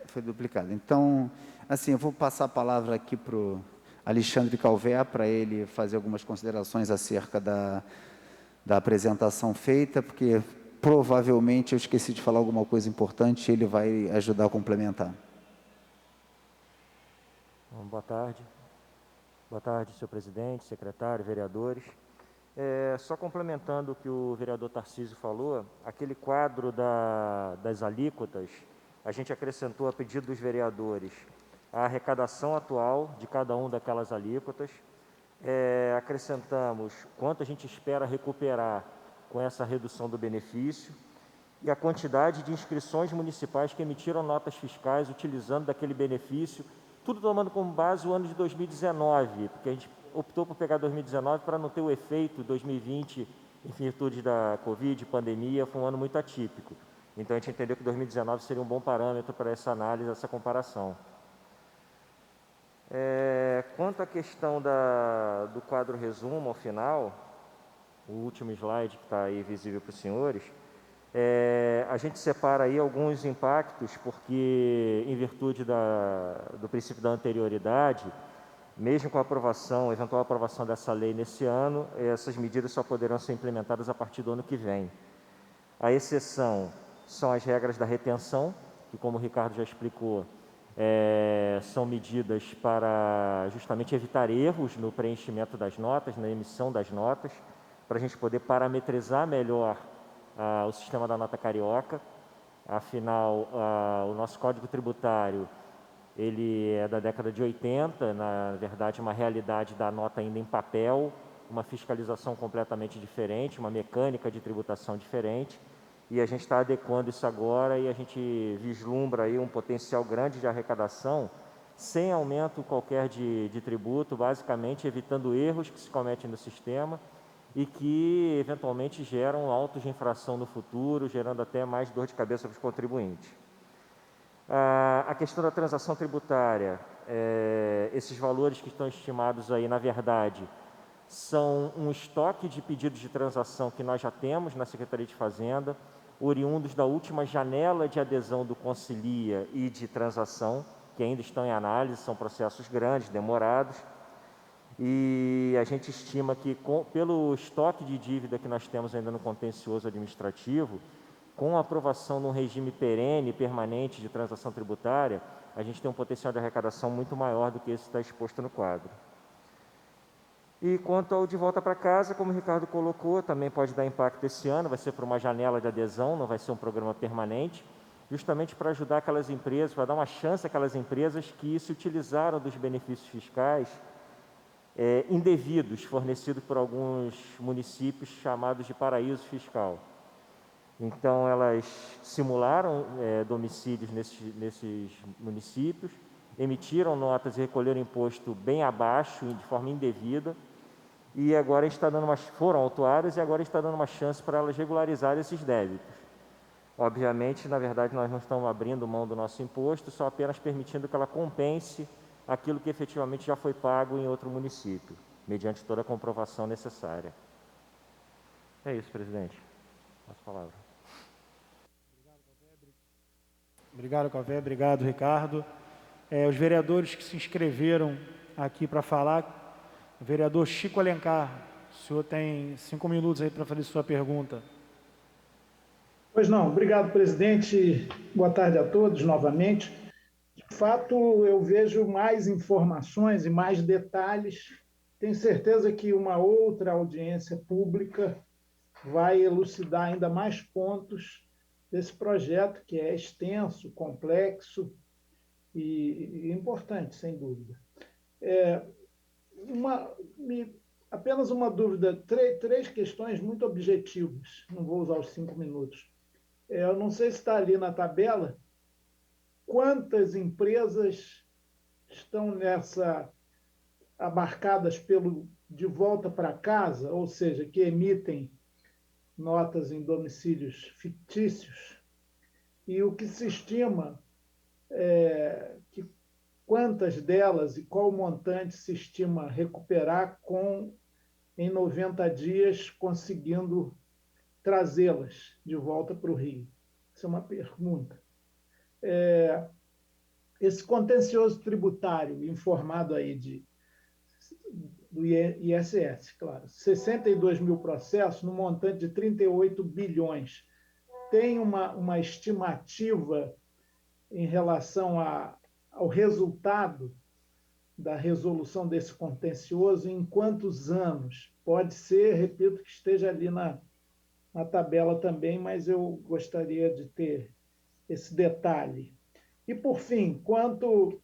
Foi duplicado. Então, assim, eu vou passar a palavra aqui para o Alexandre Calvé, para ele fazer algumas considerações acerca da apresentação feita, porque provavelmente eu esqueci de falar alguma coisa importante e ele vai ajudar a complementar. Boa tarde. Boa tarde, senhor presidente, secretário, vereadores. Só complementando o que o vereador Tarcísio falou, aquele quadro das alíquotas, a gente acrescentou a pedido dos vereadores a arrecadação atual de cada uma daquelas alíquotas, acrescentamos quanto a gente espera recuperar com essa redução do benefício e a quantidade de inscrições municipais que emitiram notas fiscais utilizando daquele benefício, tudo tomando como base o ano de 2019, porque a gente optou por pegar 2019 para não ter o efeito 2020, em virtude da Covid, pandemia, foi um ano muito atípico. Então, a gente entendeu que 2019 seria um bom parâmetro para essa análise, essa comparação. Quanto à questão do quadro resumo, ao final, o último slide que está aí visível para os senhores, a gente separa aí alguns impactos, porque, em virtude do princípio da anterioridade, mesmo com a eventual aprovação dessa lei nesse ano, essas medidas só poderão ser implementadas a partir do ano que vem. A exceção são as regras da retenção, que, como o Ricardo já explicou, são medidas para justamente evitar erros no preenchimento das notas, na emissão das notas, para a gente poder parametrizar melhor o sistema da nota carioca. Afinal, o nosso Código Tributário, ele é da década de 80, na verdade, uma realidade da nota ainda em papel, uma fiscalização completamente diferente, uma mecânica de tributação diferente, e a gente está adequando isso agora e a gente vislumbra aí um potencial grande de arrecadação, sem aumento qualquer de tributo, basicamente evitando erros que se cometem no sistema e que eventualmente geram autos de infração no futuro, gerando até mais dor de cabeça para os contribuintes. A questão da transação tributária, esses valores que estão estimados aí, na verdade, são um estoque de pedidos de transação que nós já temos na Secretaria de Fazenda, oriundos da última janela de adesão do Concilia e de transação, que ainda estão em análise, são processos grandes, demorados, e a gente estima que, pelo estoque de dívida que nós temos ainda no contencioso administrativo, com a aprovação num regime perene, permanente de transação tributária, a gente tem um potencial de arrecadação muito maior do que esse que está exposto no quadro. E quanto ao de volta para casa, como o Ricardo colocou, também pode dar impacto esse ano, vai ser por uma janela de adesão, não vai ser um programa permanente, justamente para ajudar aquelas empresas, para dar uma chance àquelas empresas que se utilizaram dos benefícios fiscais indevidos fornecidos por alguns municípios chamados de paraíso fiscal. Então, elas simularam domicílios nesses municípios, emitiram notas e recolheram imposto bem abaixo, de forma indevida, e agora está dando foram autuadas e agora está dando uma chance para elas regularizarem esses débitos. Obviamente, na verdade, nós não estamos abrindo mão do nosso imposto, só apenas permitindo que ela compense aquilo que efetivamente já foi pago em outro município, mediante toda a comprovação necessária. É isso, presidente. Passo a palavra. Obrigado, Cové. Obrigado, Ricardo. Os vereadores que se inscreveram aqui para falar, o vereador Chico Alencar, o senhor tem 5 minutos aí para fazer sua pergunta. Pois não, obrigado, presidente. Boa tarde a todos novamente. De fato, eu vejo mais informações e mais detalhes. Tenho certeza que uma outra audiência pública vai elucidar ainda mais pontos desse projeto, que é extenso, complexo e importante, sem dúvida. Apenas uma dúvida, três questões muito objetivas, não vou usar os 5 minutos. Eu não sei se está ali na tabela, quantas empresas estão abarcadas pelo de volta para casa, ou seja, que emitem notas em domicílios fictícios, e o que se estima que quantas delas e qual montante se estima recuperar em 90 dias, conseguindo trazê-las de volta para o Rio? Essa é uma pergunta. Esse contencioso tributário informado aí do ISS, claro, 62 mil processos no montante de 38 bilhões. Tem uma estimativa em relação ao resultado da resolução desse contencioso, em quantos anos? Pode ser, repito, que esteja ali na tabela também, mas eu gostaria de ter esse detalhe. E, por fim, quanto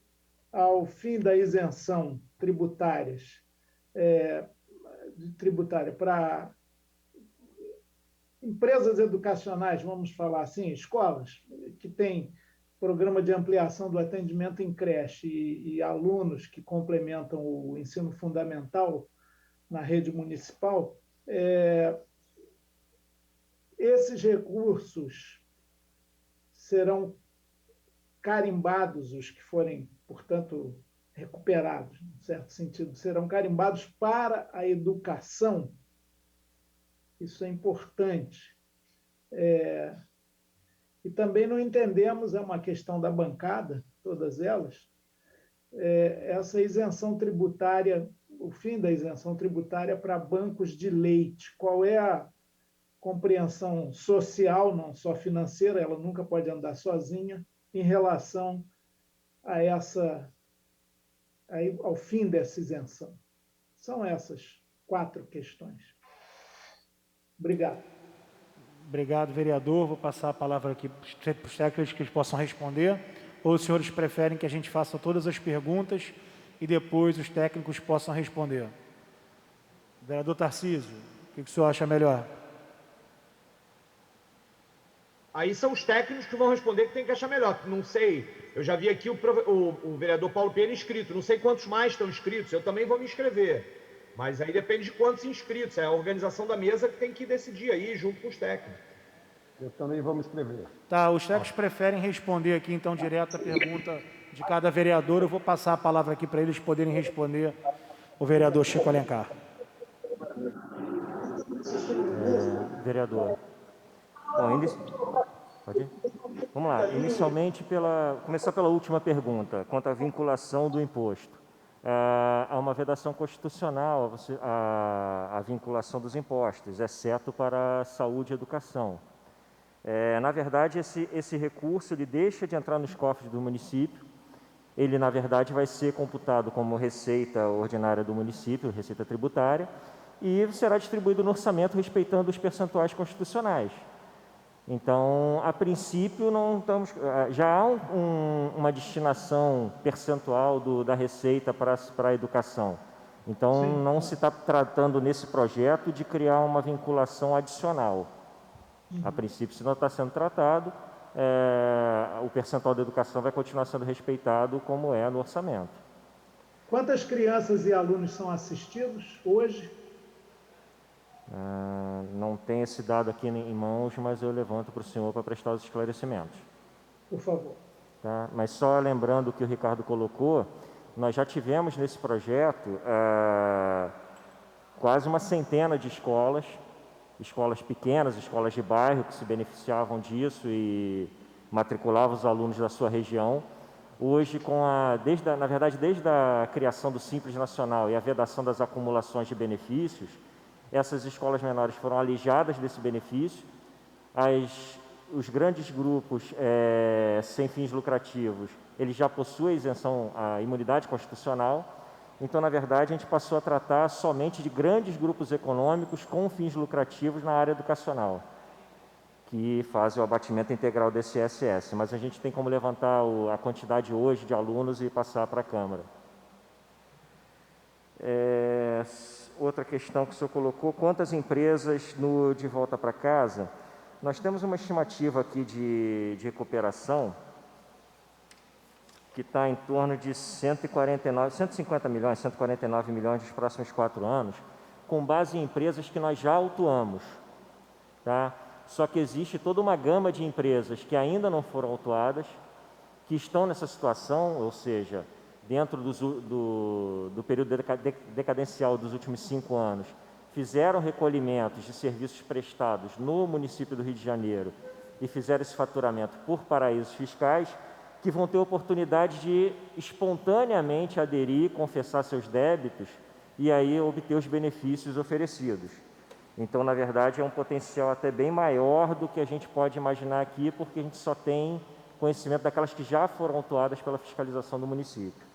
ao fim da isenção tributária para empresas educacionais, vamos falar assim, escolas que têm programa de ampliação do atendimento em creche e alunos que complementam o ensino fundamental na rede municipal, esses recursos serão carimbados, os que forem, portanto, recuperados, em certo sentido, serão carimbados para a educação. Isso é importante. E também não entendemos, é uma questão da bancada, todas elas, essa isenção tributária, o fim da isenção tributária para bancos de leite. Qual é a compreensão social, não só financeira, ela nunca pode andar sozinha, em relação ao fim dessa isenção? São essas 4 questões. Obrigado. Obrigado, vereador. Vou passar a palavra aqui para os técnicos que eles possam responder. Ou os senhores preferem que a gente faça todas as perguntas e depois os técnicos possam responder? Vereador Tarcísio, o que o senhor acha melhor? Aí são os técnicos que vão responder, que tem que achar melhor. Não sei, eu já vi aqui o vereador Paulo Pereira inscrito, não sei quantos mais estão inscritos, eu também vou me inscrever. Mas aí depende de quantos inscritos, é a organização da mesa que tem que decidir aí, junto com os técnicos. Eu também vou me inscrever. Tá, os técnicos preferem responder aqui, então, direto a pergunta de cada vereador. Eu vou passar a palavra aqui para eles poderem responder o vereador Chico Alencar. Vereador. Bom, pode ir? Vamos lá. Inicialmente, começar pela última pergunta, quanto à vinculação do imposto. Há uma vedação constitucional à vinculação dos impostos, exceto para saúde e educação. Na verdade, esse recurso ele deixa de entrar nos cofres do município Ele, na verdade, vai ser computado como receita ordinária do município, receita tributária, e será distribuído no orçamento respeitando os percentuais constitucionais. Então, a princípio, não estamos, já há uma destinação percentual da receita para a educação. Então, Sim. não se está tratando nesse projeto de criar uma vinculação adicional. A princípio, se não está sendo tratado, o percentual da educação vai continuar sendo respeitado como é no orçamento. Quantas crianças e alunos são assistidos hoje? Não tem esse dado aqui em mãos, mas eu levanto para o senhor para prestar os esclarecimentos. Por favor. Tá? Mas só lembrando o que o Ricardo colocou, nós já tivemos nesse projeto quase uma centena de escolas pequenas, escolas de bairro que se beneficiavam disso e matriculavam os alunos da sua região. Hoje, na verdade, desde a criação do Simples Nacional e a vedação das acumulações de benefícios, essas escolas menores foram alijadas desse benefício. Os grandes grupos sem fins lucrativos, eles já possuem a imunidade constitucional. Então, na verdade, a gente passou a tratar somente de grandes grupos econômicos com fins lucrativos na área educacional, que fazem o abatimento integral desse ISS. Mas a gente tem como levantar a quantidade hoje de alunos e passar para a Câmara. Outra questão que o senhor colocou, quantas empresas no De Volta para Casa? Nós temos uma estimativa aqui de recuperação que está em torno de 150 milhões, 149 milhões nos próximos 4 anos, com base em empresas que nós já autuamos. Tá? Só que existe toda uma gama de empresas que ainda não foram autuadas, que estão nessa situação, ou seja, dentro do período decadencial dos últimos 5 anos, fizeram recolhimentos de serviços prestados no município do Rio de Janeiro e fizeram esse faturamento por paraísos fiscais, que vão ter oportunidade de espontaneamente aderir, confessar seus débitos e aí obter os benefícios oferecidos. Então, na verdade, é um potencial até bem maior do que a gente pode imaginar aqui, porque a gente só tem conhecimento daquelas que já foram autuadas pela fiscalização do município.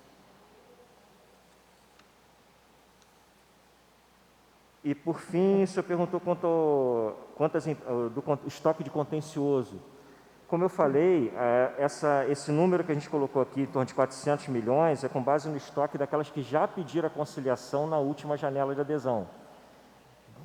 E, por fim, o senhor perguntou do estoque de contencioso. Como eu falei, esse número que a gente colocou aqui, em torno de 400 milhões, é com base no estoque daquelas que já pediram a conciliação na última janela de adesão.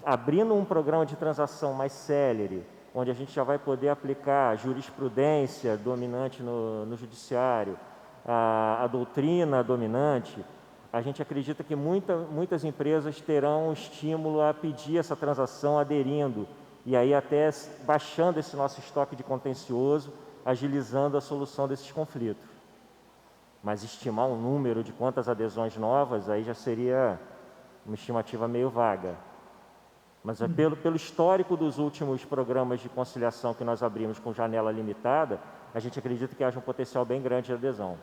Abrindo um programa de transação mais célere, onde a gente já vai poder aplicar jurisprudência dominante no judiciário, a doutrina dominante, a gente acredita que muitas empresas terão estímulo a pedir essa transação aderindo, e aí até baixando esse nosso estoque de contencioso, agilizando a solução desses conflitos. Mas estimar um número de quantas adesões novas, aí já seria uma estimativa meio vaga. Mas pelo histórico dos últimos programas de conciliação que nós abrimos com janela limitada, a gente acredita que haja um potencial bem grande de adesão.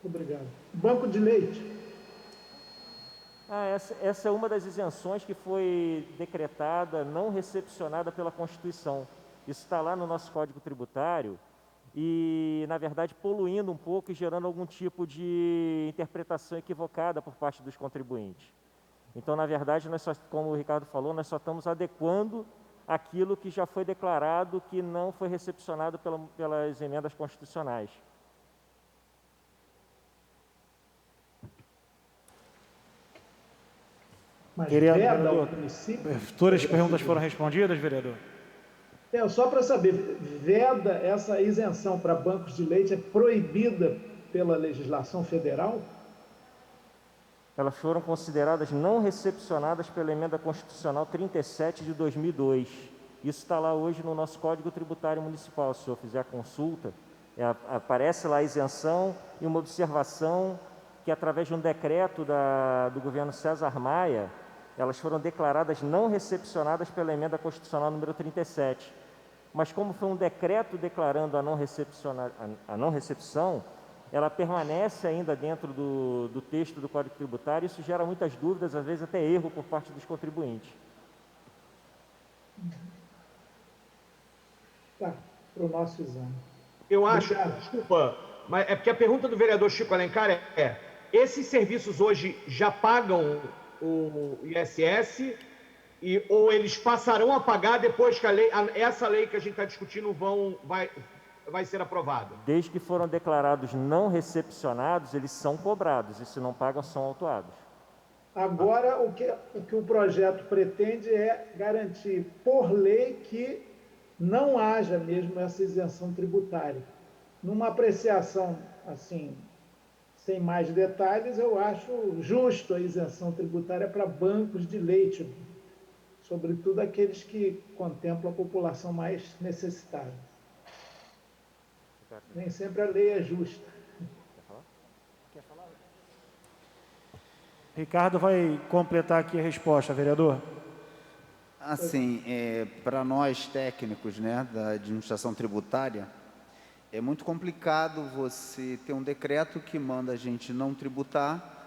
Obrigado. Banco de leite. Essa é uma das isenções que foi decretada, não recepcionada pela Constituição. Isso está lá no nosso Código Tributário e, na verdade, poluindo um pouco e gerando algum tipo de interpretação equivocada por parte dos contribuintes. Então, na verdade, como o Ricardo falou, nós só estamos adequando aquilo que já foi declarado que não foi recepcionado pelas emendas constitucionais. Mas vereador, município? Todas as perguntas foram respondidas, vereador? Só para saber, veda essa isenção para bancos de leite é proibida pela legislação federal? Elas foram consideradas não recepcionadas pela Emenda Constitucional 37 de 2002. Isso está lá hoje no nosso Código Tributário Municipal. Se o senhor fizer a consulta, aparece lá a isenção e uma observação que, através de um decreto do governo César Maia, elas foram declaradas não recepcionadas pela Emenda Constitucional número 37. Mas como foi um decreto declarando a não recepção, ela permanece ainda dentro do texto do Código Tributário, e isso gera muitas dúvidas, às vezes até erro por parte dos contribuintes. Tá, para o nosso exame. Eu acho, desculpa, mas é porque a pergunta do vereador Chico Alencar esses serviços hoje já pagam o ISS ou eles passarão a pagar depois que essa lei que a gente está discutindo vai ser aprovada? Desde que foram declarados não recepcionados, eles são cobrados, e se não pagam, são autuados. Agora, o que o projeto pretende é garantir, por lei, que não haja mesmo essa isenção tributária. Numa apreciação, assim, sem mais detalhes, eu acho justo a isenção tributária para bancos de leite, sobretudo aqueles que contemplam a população mais necessitada. Nem sempre a lei é justa. Quer falar? Ricardo vai completar aqui a resposta, vereador. Assim, para nós técnicos, né, da administração tributária, é muito complicado você ter um decreto que manda a gente não tributar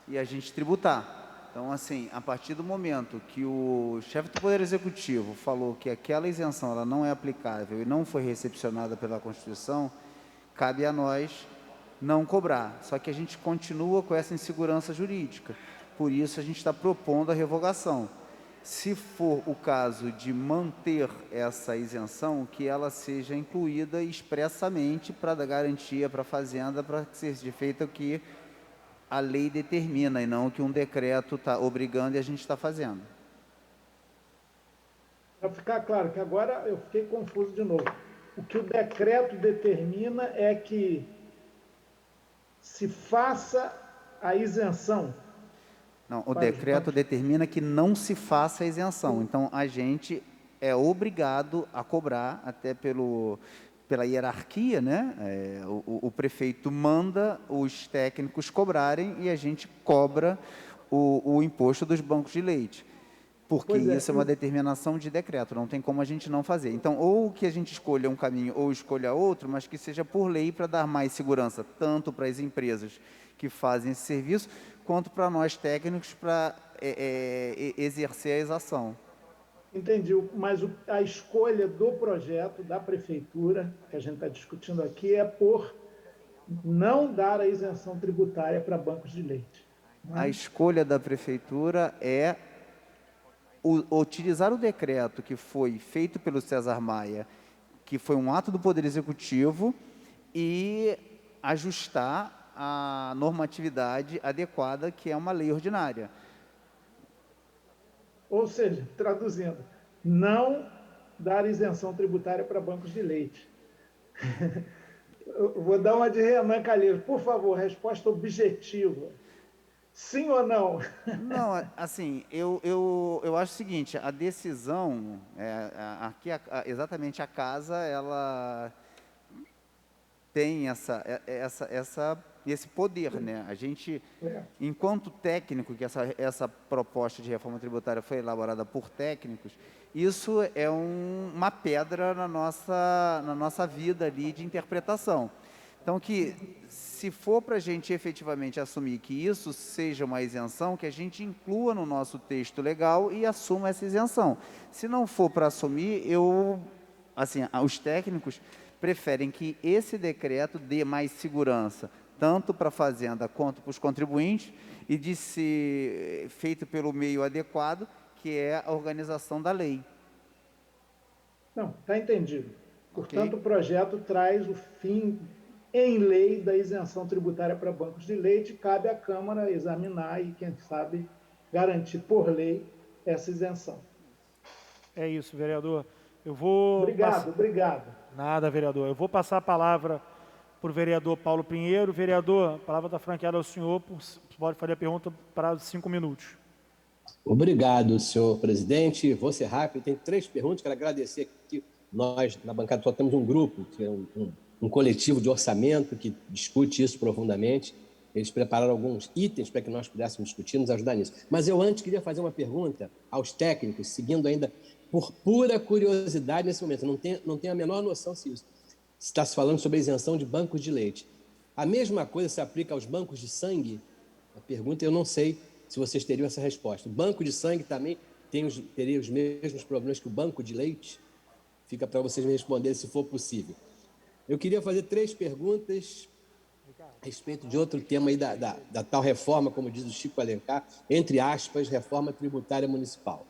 e a gente tributar. Então, assim, a partir do momento que o chefe do Poder Executivo falou que aquela isenção ela não é aplicável e não foi recepcionada pela Constituição, cabe a nós não cobrar. Só que a gente continua com essa insegurança jurídica. Por isso, a gente está propondo a revogação. Se for o caso de manter essa isenção, que ela seja incluída expressamente para dar garantia para a Fazenda, para que seja feito o que a lei determina, e não o que um decreto está obrigando e a gente está fazendo. Para ficar claro, que agora eu fiquei confuso de novo. O que o decreto determina é que se faça a isenção. Não, o decreto determina que não se faça a isenção. Então, a gente é obrigado a cobrar, até pela hierarquia, né? O prefeito manda os técnicos cobrarem e a gente cobra o imposto dos bancos de leite. Porque isso é uma determinação de decreto, não tem como a gente não fazer. Então, ou que a gente escolha um caminho ou escolha outro, mas que seja por lei para dar mais segurança, tanto para as empresas que fazem esse serviço, quanto para nós técnicos para exercer a exação. Entendi, mas a escolha do projeto da prefeitura, que a gente está discutindo aqui, é por não dar a isenção tributária para bancos de leite. A escolha da prefeitura é utilizar o decreto que foi feito pelo César Maia, que foi um ato do Poder Executivo, e ajustar a normatividade adequada, que é uma lei ordinária. Ou seja, traduzindo, não dar isenção tributária para bancos de leite. Eu vou dar uma de Renan Calheiros. Por favor, resposta objetiva. Sim ou não? Não, assim, eu acho o seguinte, a decisão, aqui exatamente a casa, ela tem esse poder, né? A gente, enquanto técnico, que essa proposta de reforma tributária foi elaborada por técnicos, isso é uma pedra na nossa vida ali de interpretação. Então, que se for para a gente efetivamente assumir que isso seja uma isenção, que a gente inclua no nosso texto legal e assuma essa isenção. Se não for para assumir, os técnicos preferem que esse decreto dê mais segurança, tanto para a Fazenda quanto para os contribuintes, e de ser feito pelo meio adequado, que é a organização da lei. Não, está entendido. Portanto, o projeto traz o fim em lei da isenção tributária para bancos de leite. Cabe à Câmara examinar e, quem sabe, garantir por lei essa isenção. É isso, vereador. Eu vou... Obrigado. Nada, vereador. Eu vou passar a palavra para o vereador Paulo Pinheiro. Vereador, a palavra está franqueada ao senhor. Pode fazer a pergunta para 5 minutos. Obrigado, senhor presidente. Vou ser rápido. Tem 3 perguntas. Quero agradecer aqui. Nós, na bancada, só temos um grupo, que é um coletivo de orçamento que discute isso profundamente. Eles prepararam alguns itens para que nós pudéssemos discutir, nos ajudar nisso. Mas eu antes queria fazer uma pergunta aos técnicos, seguindo ainda por pura curiosidade nesse momento. Não tenho a menor noção se isso está se falando sobre a isenção de bancos de leite. A mesma coisa se aplica aos bancos de sangue? A pergunta, eu não sei se vocês teriam essa resposta. O banco de sangue também teria os mesmos problemas que o banco de leite? Fica para vocês me responderem se for possível. Eu queria fazer 3 perguntas a respeito de outro tema aí da tal reforma, como diz o Chico Alencar, entre aspas, reforma tributária municipal.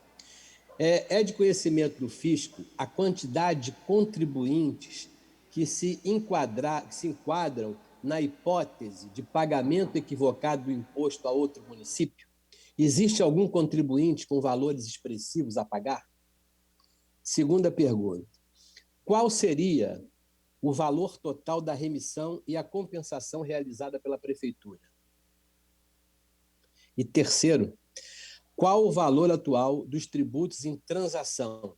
É de conhecimento do fisco a quantidade de contribuintes que se enquadram na hipótese de pagamento equivocado do imposto a outro município? Existe algum contribuinte com valores expressivos a pagar? Segunda pergunta: qual seria o valor total da remissão e a compensação realizada pela Prefeitura? E terceiro, qual o valor atual dos tributos em transação?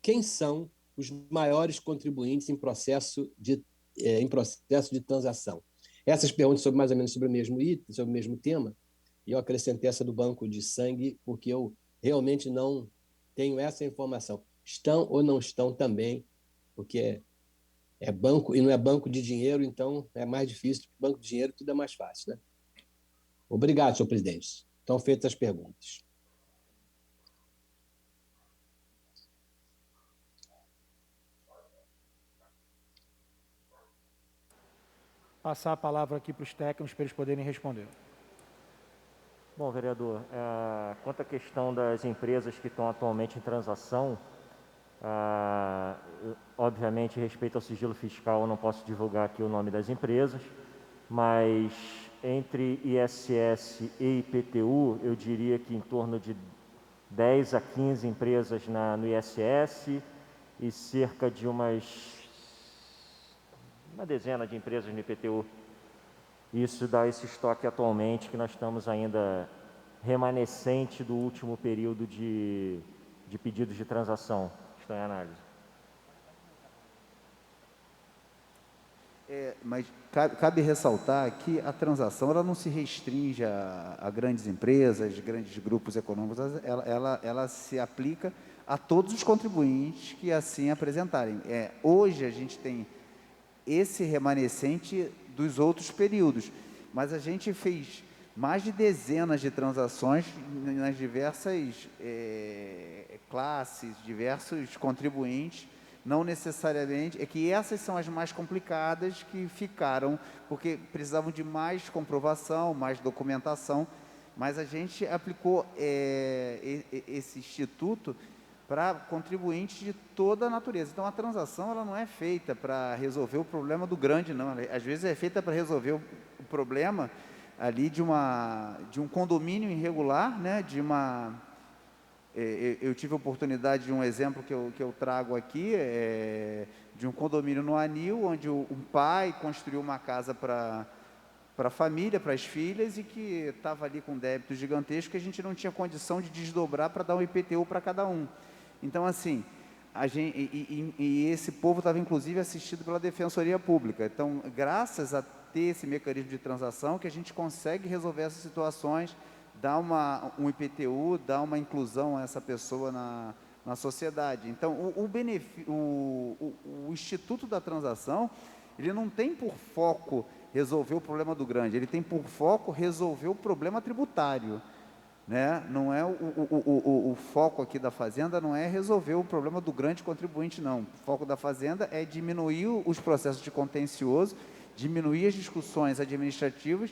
Quem são os maiores contribuintes em processo de transação? Essas perguntas mais ou menos sobre o mesmo item, sobre o mesmo tema, e eu acrescentei essa do banco de sangue, porque eu realmente não tenho essa informação. Estão ou não estão também, porque é banco e não é banco de dinheiro, então é mais difícil. Banco de dinheiro tudo é mais fácil, né? Obrigado, senhor presidente. Estão feitas as perguntas. Passar a palavra aqui para os técnicos para eles poderem responder. Bom, vereador, quanto à questão das empresas que estão atualmente em transação, obviamente, respeito ao sigilo fiscal, eu não posso divulgar aqui o nome das empresas, mas entre ISS e IPTU, eu diria que em torno de 10 a 15 empresas no ISS e cerca de uma dezena de empresas no IPTU. Isso dá esse estoque atualmente que nós estamos ainda remanescente do último período de pedidos de transação. Estou em análise. Mas cabe ressaltar que a transação ela não se restringe a grandes empresas, grandes grupos econômicos, ela se aplica a todos os contribuintes que assim apresentarem. Hoje a gente tem esse remanescente dos outros períodos, mas a gente fez mais de dezenas de transações nas diversas classes, diversos contribuintes. Não necessariamente, é que essas são as mais complicadas que ficaram, porque precisavam de mais comprovação, mais documentação, mas a gente aplicou esse instituto para contribuintes de toda a natureza. Então, a transação ela não é feita para resolver o problema do grande, não. Às vezes é feita para resolver o problema ali de um condomínio irregular, né, eu tive a oportunidade de um exemplo que eu trago aqui, de um condomínio no Anil, onde um pai construiu uma casa para a família, para as filhas, e que estava ali com débitos gigantescos que a gente não tinha condição de desdobrar para dar um IPTU para cada um. Então, assim, esse povo estava, inclusive, assistido pela Defensoria Pública. Então, graças a ter esse mecanismo de transação, que a gente consegue resolver essas situações, dar um IPTU, dar uma inclusão a essa pessoa na sociedade. Então, o Instituto da Transação, ele não tem por foco resolver o problema do grande, ele tem por foco resolver o problema tributário, né? Não é o foco aqui da Fazenda não é resolver o problema do grande contribuinte, não. O foco da Fazenda é diminuir os processos de contencioso, diminuir as discussões administrativas,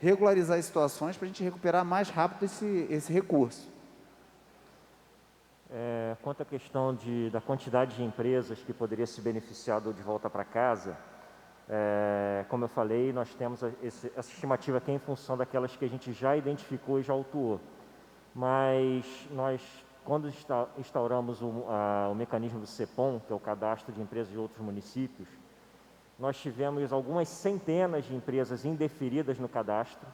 regularizar as situações para a gente recuperar mais rápido esse recurso. Quanto à questão da quantidade de empresas que poderia se beneficiar do De Volta para Casa, como eu falei, nós temos essa estimativa aqui em função daquelas que a gente já identificou e já autuou. Mas nós, quando instauramos o mecanismo do CEPOM, que é o Cadastro de Empresas de Outros Municípios, nós tivemos algumas centenas de empresas indeferidas no cadastro,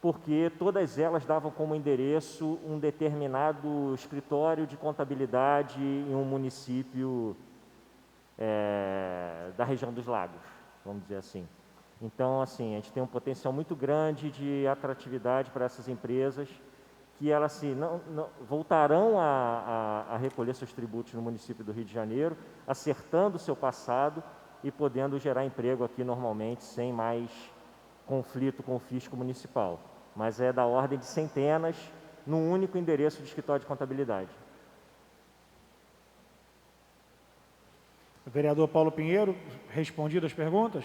porque todas elas davam como endereço um determinado escritório de contabilidade em um município da região dos lagos, vamos dizer assim. Então, assim, a gente tem um potencial muito grande de atratividade para essas empresas, que elas voltarão a recolher seus tributos no município do Rio de Janeiro, acertando o seu passado e podendo gerar emprego aqui normalmente, sem mais conflito com o fisco municipal. Mas é da ordem de centenas, num único endereço de escritório de contabilidade. Vereador Paulo Pinheiro, respondido as perguntas?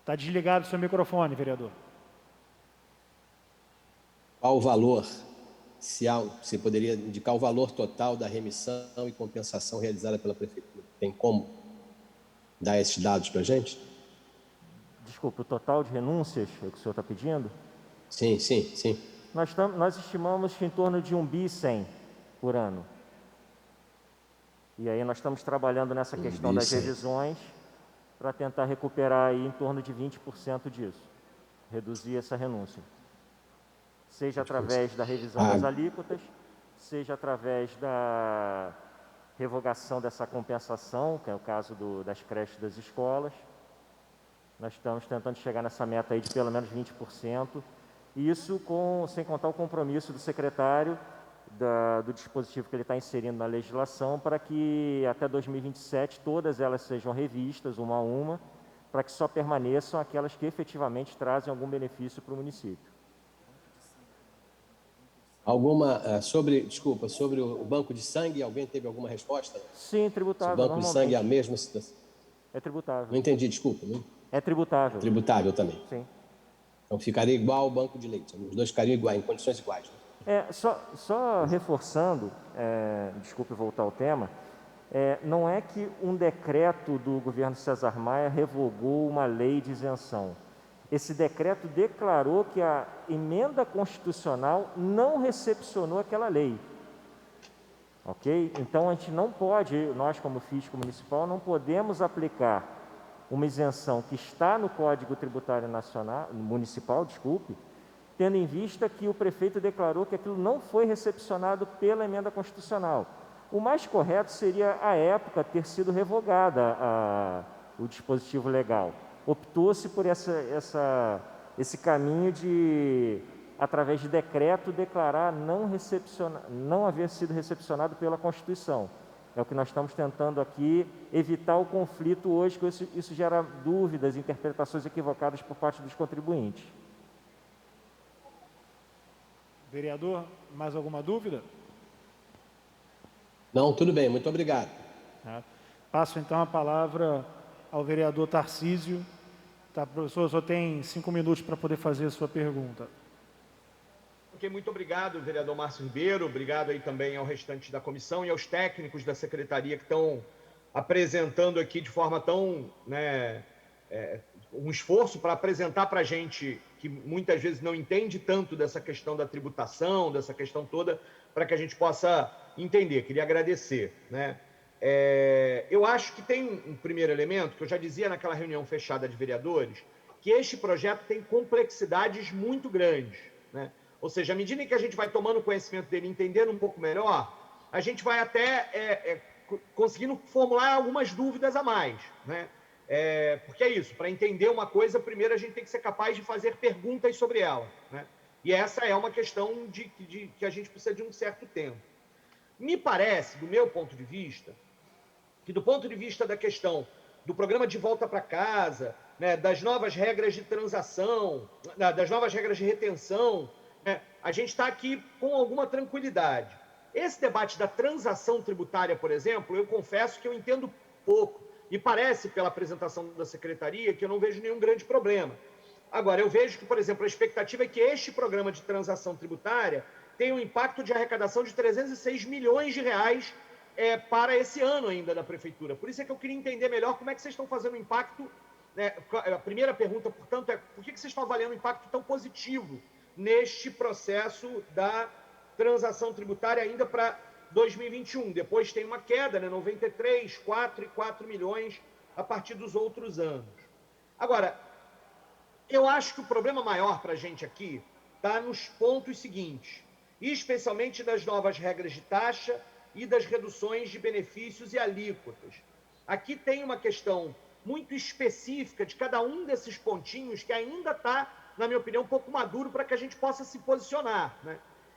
Está desligado o seu microfone, vereador. Qual o valor? Você poderia indicar o valor total da remissão e compensação realizada pela Prefeitura? Tem como dar esses dados para a gente? Desculpa, o total de renúncias é o que o senhor está pedindo? Sim, sim, sim. Nós estimamos em torno de 1,1 bi por ano. E aí nós estamos trabalhando nessa questão das revisões para tentar recuperar aí em torno de 20% disso, reduzir essa renúncia. Seja através da revisão das alíquotas, seja através da revogação dessa compensação, que é o caso das creches das escolas. Nós estamos tentando chegar nessa meta aí de pelo menos 20%, isso sem contar o compromisso do secretário do dispositivo que ele está inserindo na legislação para que até 2027 todas elas sejam revistas, uma a uma, para que só permaneçam aquelas que efetivamente trazem algum benefício para o município. Sobre o banco de sangue, alguém teve alguma resposta? Sim, tributável. O banco de sangue é a mesma situação? É tributável. Não entendi, desculpa. Não? É tributável. Tributável também. Sim. Então ficaria igual ao banco de leite, os dois ficariam iguais, em condições iguais. Só reforçando, desculpe voltar ao tema, não é que um decreto do governo César Maia revogou uma lei de isenção. Esse decreto declarou que a emenda constitucional não recepcionou aquela lei. Ok? Então, a gente não pode, nós como fisco municipal, não podemos aplicar uma isenção que está no Código Tributário Municipal, tendo em vista que o prefeito declarou que aquilo não foi recepcionado pela emenda constitucional. O mais correto seria, à época, ter sido revogada o dispositivo legal. Optou-se por esse caminho de, através de decreto, declarar não haver sido recepcionado pela Constituição. É o que nós estamos tentando aqui, evitar o conflito hoje, que isso gera dúvidas, interpretações equivocadas por parte dos contribuintes. Vereador, mais alguma dúvida? Não, tudo bem, muito obrigado. Passo então a palavra ao vereador Tarcísio. Tá, professor, só tem 5 minutos para poder fazer a sua pergunta. Ok, muito obrigado, vereador Márcio Ribeiro. Obrigado aí também ao restante da comissão e aos técnicos da secretaria que estão apresentando aqui de forma tão, um esforço para apresentar para a gente, que muitas vezes não entende tanto dessa questão da tributação, dessa questão toda, para que a gente possa entender. Queria agradecer, eu acho que tem um primeiro elemento, que eu já dizia naquela reunião fechada de vereadores, que este projeto tem complexidades muito grandes, Ou seja, à medida que a gente vai tomando conhecimento dele, entendendo um pouco melhor, a gente vai até conseguindo formular algumas dúvidas a mais, porque é isso, para entender uma coisa, primeiro a gente tem que ser capaz de fazer perguntas sobre ela, E essa é uma questão que a gente precisa de um certo tempo. Me parece, do meu ponto de vista, que do ponto de vista da questão do programa de volta para casa, das novas regras de transação, das novas regras de retenção, a gente está aqui com alguma tranquilidade. Esse debate da transação tributária, por exemplo, eu confesso que eu entendo pouco. E parece, pela apresentação da secretaria, que eu não vejo nenhum grande problema. Agora, eu vejo que, por exemplo, a expectativa é que este programa de transação tributária tenha um impacto de arrecadação de 306 milhões de reais para esse ano ainda da Prefeitura. Por isso é que eu queria entender melhor como é que vocês estão fazendo o impacto. A primeira pergunta, portanto, é por que vocês estão avaliando um impacto tão positivo neste processo da transação tributária ainda para 2021? Depois tem uma queda, 93, 4 e 4 milhões a partir dos outros anos. Agora, eu acho que o problema maior para a gente aqui está nos pontos seguintes, especialmente das novas regras de taxa e das reduções de benefícios e alíquotas. Aqui tem uma questão muito específica de cada um desses pontinhos que ainda está, na minha opinião, um pouco maduro para que a gente possa se posicionar,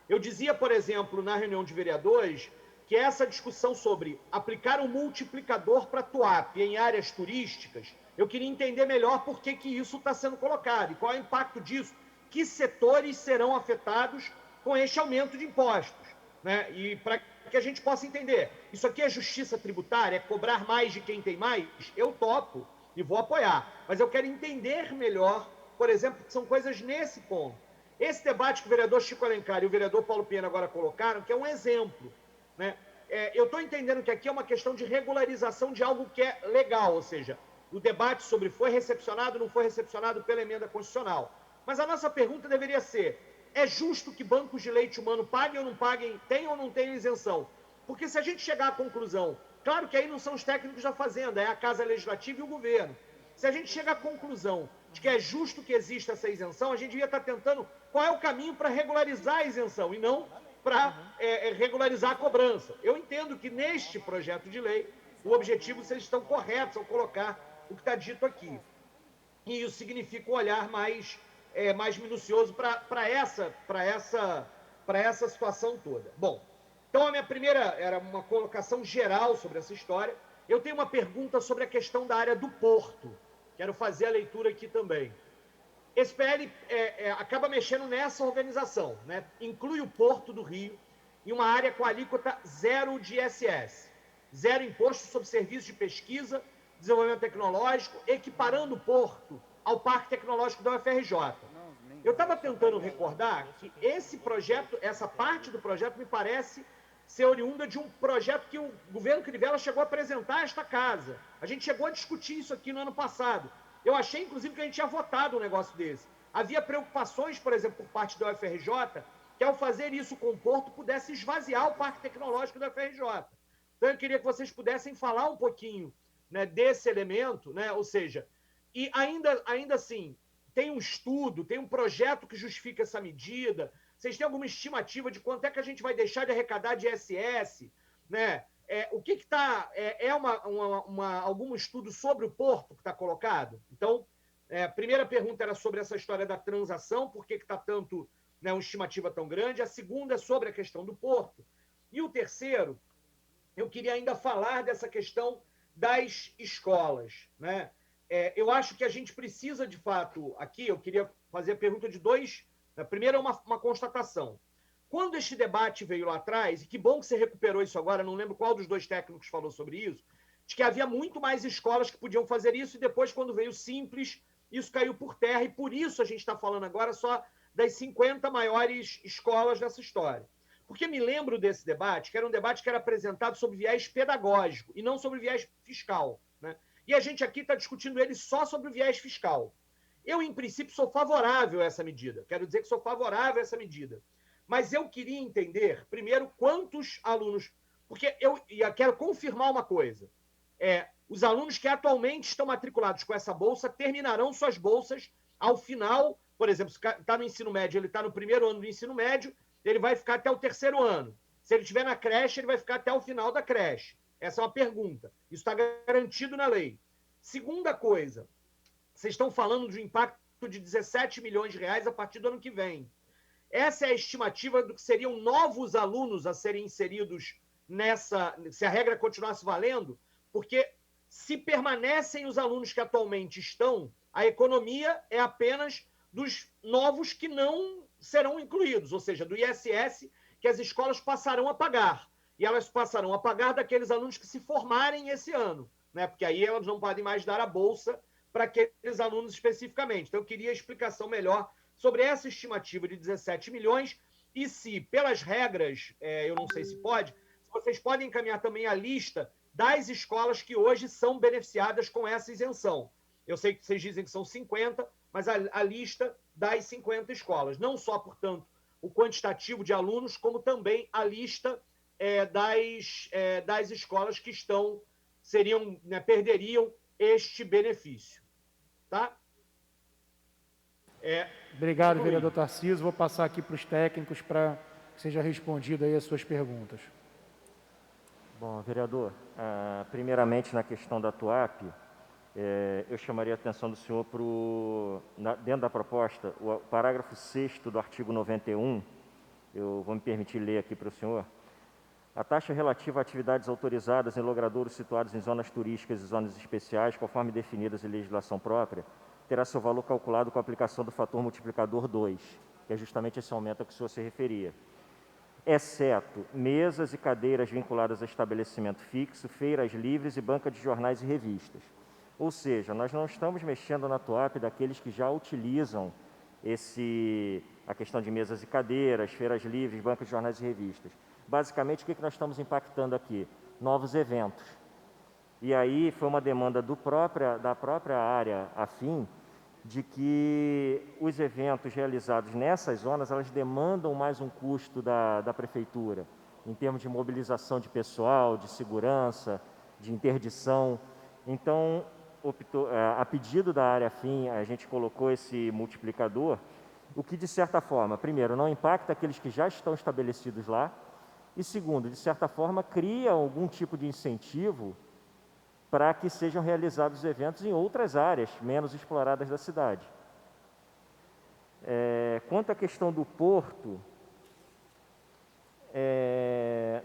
Eu dizia, por exemplo, na reunião de vereadores, que essa discussão sobre aplicar um multiplicador para TUAP em áreas turísticas, eu queria entender melhor por que isso está sendo colocado e qual é o impacto disso, que setores serão afetados com este aumento de impostos. né? E para que a gente possa entender, isso aqui é justiça tributária, é cobrar mais de quem tem mais? Eu topo e vou apoiar, mas eu quero entender melhor, por exemplo, que são coisas nesse ponto. Esse debate que o vereador Chico Alencar e o vereador Paulo Pena agora colocaram, que é um exemplo, né? Eu estou entendendo que aqui é uma questão de regularização de algo que é legal, ou seja, o debate sobre foi recepcionado ou não foi recepcionado pela emenda constitucional. Mas a nossa pergunta deveria ser, é justo que bancos de leite humano paguem ou não paguem, tenham ou não tenham isenção? Porque se a gente chegar à conclusão, claro que aí não são os técnicos da Fazenda, é a Casa Legislativa e o governo. Se a gente chega à conclusão de que é justo que exista essa isenção, a gente devia estar tentando qual é o caminho para regularizar a isenção e não para regularizar a cobrança. Eu entendo que neste projeto de lei, o objetivo, vocês estão corretos ao colocar o que está dito aqui. E isso significa um olhar mais minucioso para essa situação toda. Bom, então a minha primeira era uma colocação geral sobre essa história. Eu tenho uma pergunta sobre a questão da área do porto. Quero fazer a leitura aqui também. Esse PL acaba mexendo nessa organização, né? Inclui o Porto do Rio em uma área com alíquota zero de ISS, zero imposto sobre serviços de pesquisa, desenvolvimento tecnológico, equiparando o Porto ao Parque Tecnológico da UFRJ. Eu estava tentando recordar que esse projeto, essa parte do projeto, me parece ser oriunda de um projeto que o governo Crivella chegou a apresentar a esta casa. A gente chegou a discutir isso aqui no ano passado. Eu achei, inclusive, que a gente tinha votado um negócio desse. Havia preocupações, por exemplo, por parte da UFRJ, que ao fazer isso com o Porto, pudesse esvaziar o Parque Tecnológico da UFRJ. Então, eu queria que vocês pudessem falar um pouquinho, né, desse elemento, né? Ou seja, e ainda assim, tem um estudo, tem um projeto que justifica essa medida. Vocês têm alguma estimativa de quanto é que a gente vai deixar de arrecadar de ISS, né? O que está... algum estudo sobre o Porto que está colocado? Então, a primeira pergunta era sobre essa história da transação, por que está tanto, né, uma estimativa tão grande? A segunda é sobre a questão do Porto. E o terceiro, eu queria ainda falar dessa questão das escolas, né? Eu acho que a gente precisa, de fato, aqui, eu queria fazer a pergunta de dois... Primeiro é uma constatação. Quando este debate veio lá atrás, e que bom que você recuperou isso agora, não lembro qual dos dois técnicos falou sobre isso, de que havia muito mais escolas que podiam fazer isso, e depois, quando veio o Simples, isso caiu por terra, e por isso a gente está falando agora só das 50 maiores escolas dessa história. Porque me lembro desse debate, que era um debate que era apresentado sobre viés pedagógico, e não sobre viés fiscal, né? E a gente aqui está discutindo ele só sobre o viés fiscal. Eu, em princípio, sou favorável a essa medida. Quero dizer que sou favorável a essa medida. Mas eu queria entender, primeiro, quantos alunos... Porque eu quero confirmar uma coisa. Os alunos que atualmente estão matriculados com essa bolsa terminarão suas bolsas ao final. Por exemplo, se está no ensino médio, ele está no primeiro ano do ensino médio, ele vai ficar até o terceiro ano. Se ele estiver na creche, ele vai ficar até o final da creche. Essa é uma pergunta. Isso está garantido na lei. Segunda coisa, vocês estão falando de um impacto de 17 milhões de reais a partir do ano que vem. Essa é a estimativa do que seriam novos alunos a serem inseridos nessa, se a regra continuasse valendo, porque se permanecem os alunos que atualmente estão, a economia é apenas dos novos que não serão incluídos, ou seja, do ISS que as escolas passarão a pagar. E elas passarão a pagar daqueles alunos que se formarem esse ano, né? Porque aí elas não podem mais dar a bolsa para aqueles alunos especificamente. Então, eu queria explicação melhor sobre essa estimativa de 17 milhões e se, pelas regras, eu não sei se pode, se vocês podem encaminhar também a lista das escolas que hoje são beneficiadas com essa isenção. Eu sei que vocês dizem que são 50, mas a lista das 50 escolas. Não só, portanto, o quantitativo de alunos, como também a lista das escolas que seriam, né, perderiam este benefício. Tá? Obrigado, vereador Tarcísio. Vou passar aqui para os técnicos para que seja respondido aí as suas perguntas. Bom, vereador, primeiramente na questão da TUAP, eu chamaria a atenção do senhor dentro da proposta, o parágrafo 6º do artigo 91, eu vou me permitir ler aqui para o senhor. A taxa relativa a atividades autorizadas em logradouros situados em zonas turísticas e zonas especiais, conforme definidas em legislação própria, terá seu valor calculado com a aplicação do fator multiplicador 2, que é justamente esse aumento a que o senhor se referia. exceto mesas e cadeiras vinculadas a estabelecimento fixo, feiras livres e banca de jornais e revistas. Ou seja, nós não estamos mexendo na TUAP daqueles que já utilizam a questão de mesas e cadeiras, feiras livres, banca de jornais e revistas. Basicamente, o que nós estamos impactando aqui? Novos eventos. E aí foi uma demanda da própria área afim, de que os eventos realizados nessas zonas, elas demandam mais um custo da prefeitura, em termos de mobilização de pessoal, de segurança, de interdição. Então, a pedido da área afim, a gente colocou esse multiplicador, o que, de certa forma, primeiro, não impacta aqueles que já estão estabelecidos lá, e segundo, de certa forma, cria algum tipo de incentivo para que sejam realizados eventos em outras áreas menos exploradas da cidade. Quanto à questão do porto,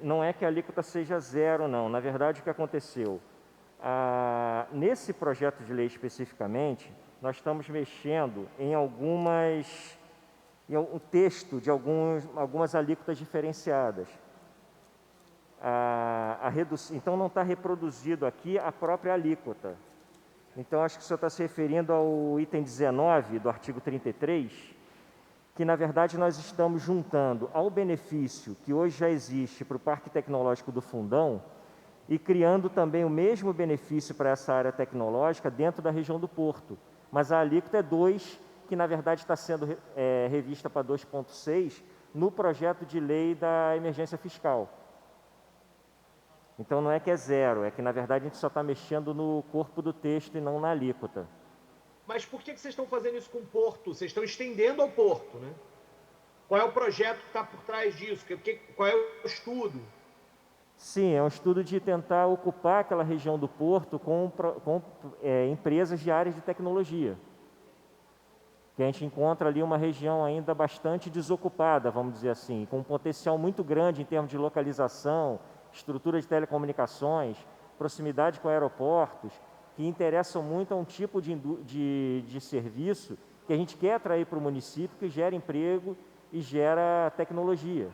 não é que a alíquota seja zero, não. Na verdade, o que aconteceu? Nesse projeto de lei especificamente, nós estamos mexendo em um texto de algumas alíquotas diferenciadas. Então, não está reproduzido aqui a própria alíquota. Então, acho que o senhor está se referindo ao item 19 do artigo 33, que, na verdade, nós estamos juntando ao benefício que hoje já existe para o Parque Tecnológico do Fundão e criando também o mesmo benefício para essa área tecnológica dentro da região do Porto. Mas a alíquota é 2, que, na verdade, está sendo revista para 2,6 no projeto de lei da emergência fiscal. Então, não é que é zero, é que, na verdade, a gente só está mexendo no corpo do texto e não na alíquota. Mas por que vocês estão fazendo isso com o Porto? Vocês estão estendendo ao Porto, né? Qual é o projeto que está por trás disso? Qual é o estudo? Sim, é um estudo de tentar ocupar aquela região do Porto com empresas de áreas de tecnologia. Que a gente encontra ali uma região ainda bastante desocupada, vamos dizer assim, com um potencial muito grande em termos de localização, estrutura de telecomunicações, proximidade com aeroportos, que interessam muito a um tipo de serviço que a gente quer atrair para o município, que gera emprego e gera tecnologia.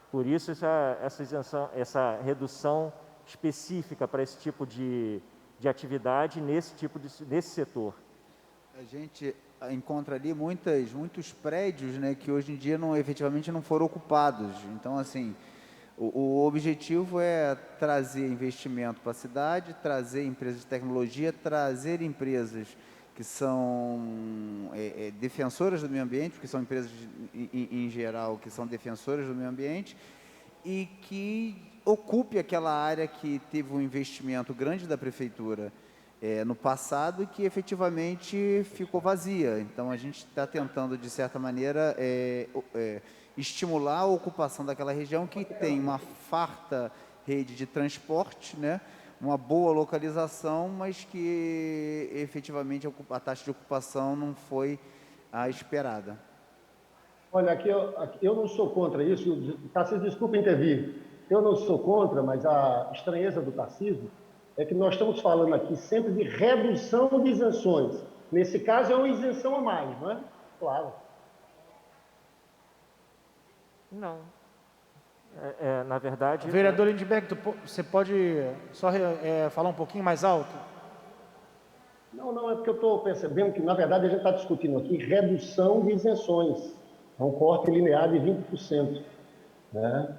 Por isso, essa redução específica para esse tipo de atividade nesse setor. A gente encontra ali muitos prédios, né, que hoje em dia efetivamente não foram ocupados. Então, assim, o objetivo é trazer investimento para a cidade, trazer empresas de tecnologia, trazer empresas que são defensoras do meio ambiente, porque são empresas em geral que são defensoras do meio ambiente, e que ocupe aquela área que teve um investimento grande da prefeitura no passado e que efetivamente ficou vazia. Então, a gente está tentando, de certa maneira, estimular a ocupação daquela região que tem uma farta rede de transporte, né? Uma boa localização, mas que efetivamente a taxa de ocupação não foi a esperada. Olha, aqui eu não sou contra isso. Tarcísio, desculpa intervir. Eu não sou contra, mas a estranheza do Tarcísio é que nós estamos falando aqui sempre de redução de isenções. Nesse caso, é uma isenção a mais, não é? Claro. Não. Na verdade... Vereador Lindbergh, você pode só falar um pouquinho mais alto? Não, é porque eu estou percebendo que, na verdade, a gente está discutindo aqui redução de isenções. É um corte linear de 20%. Né?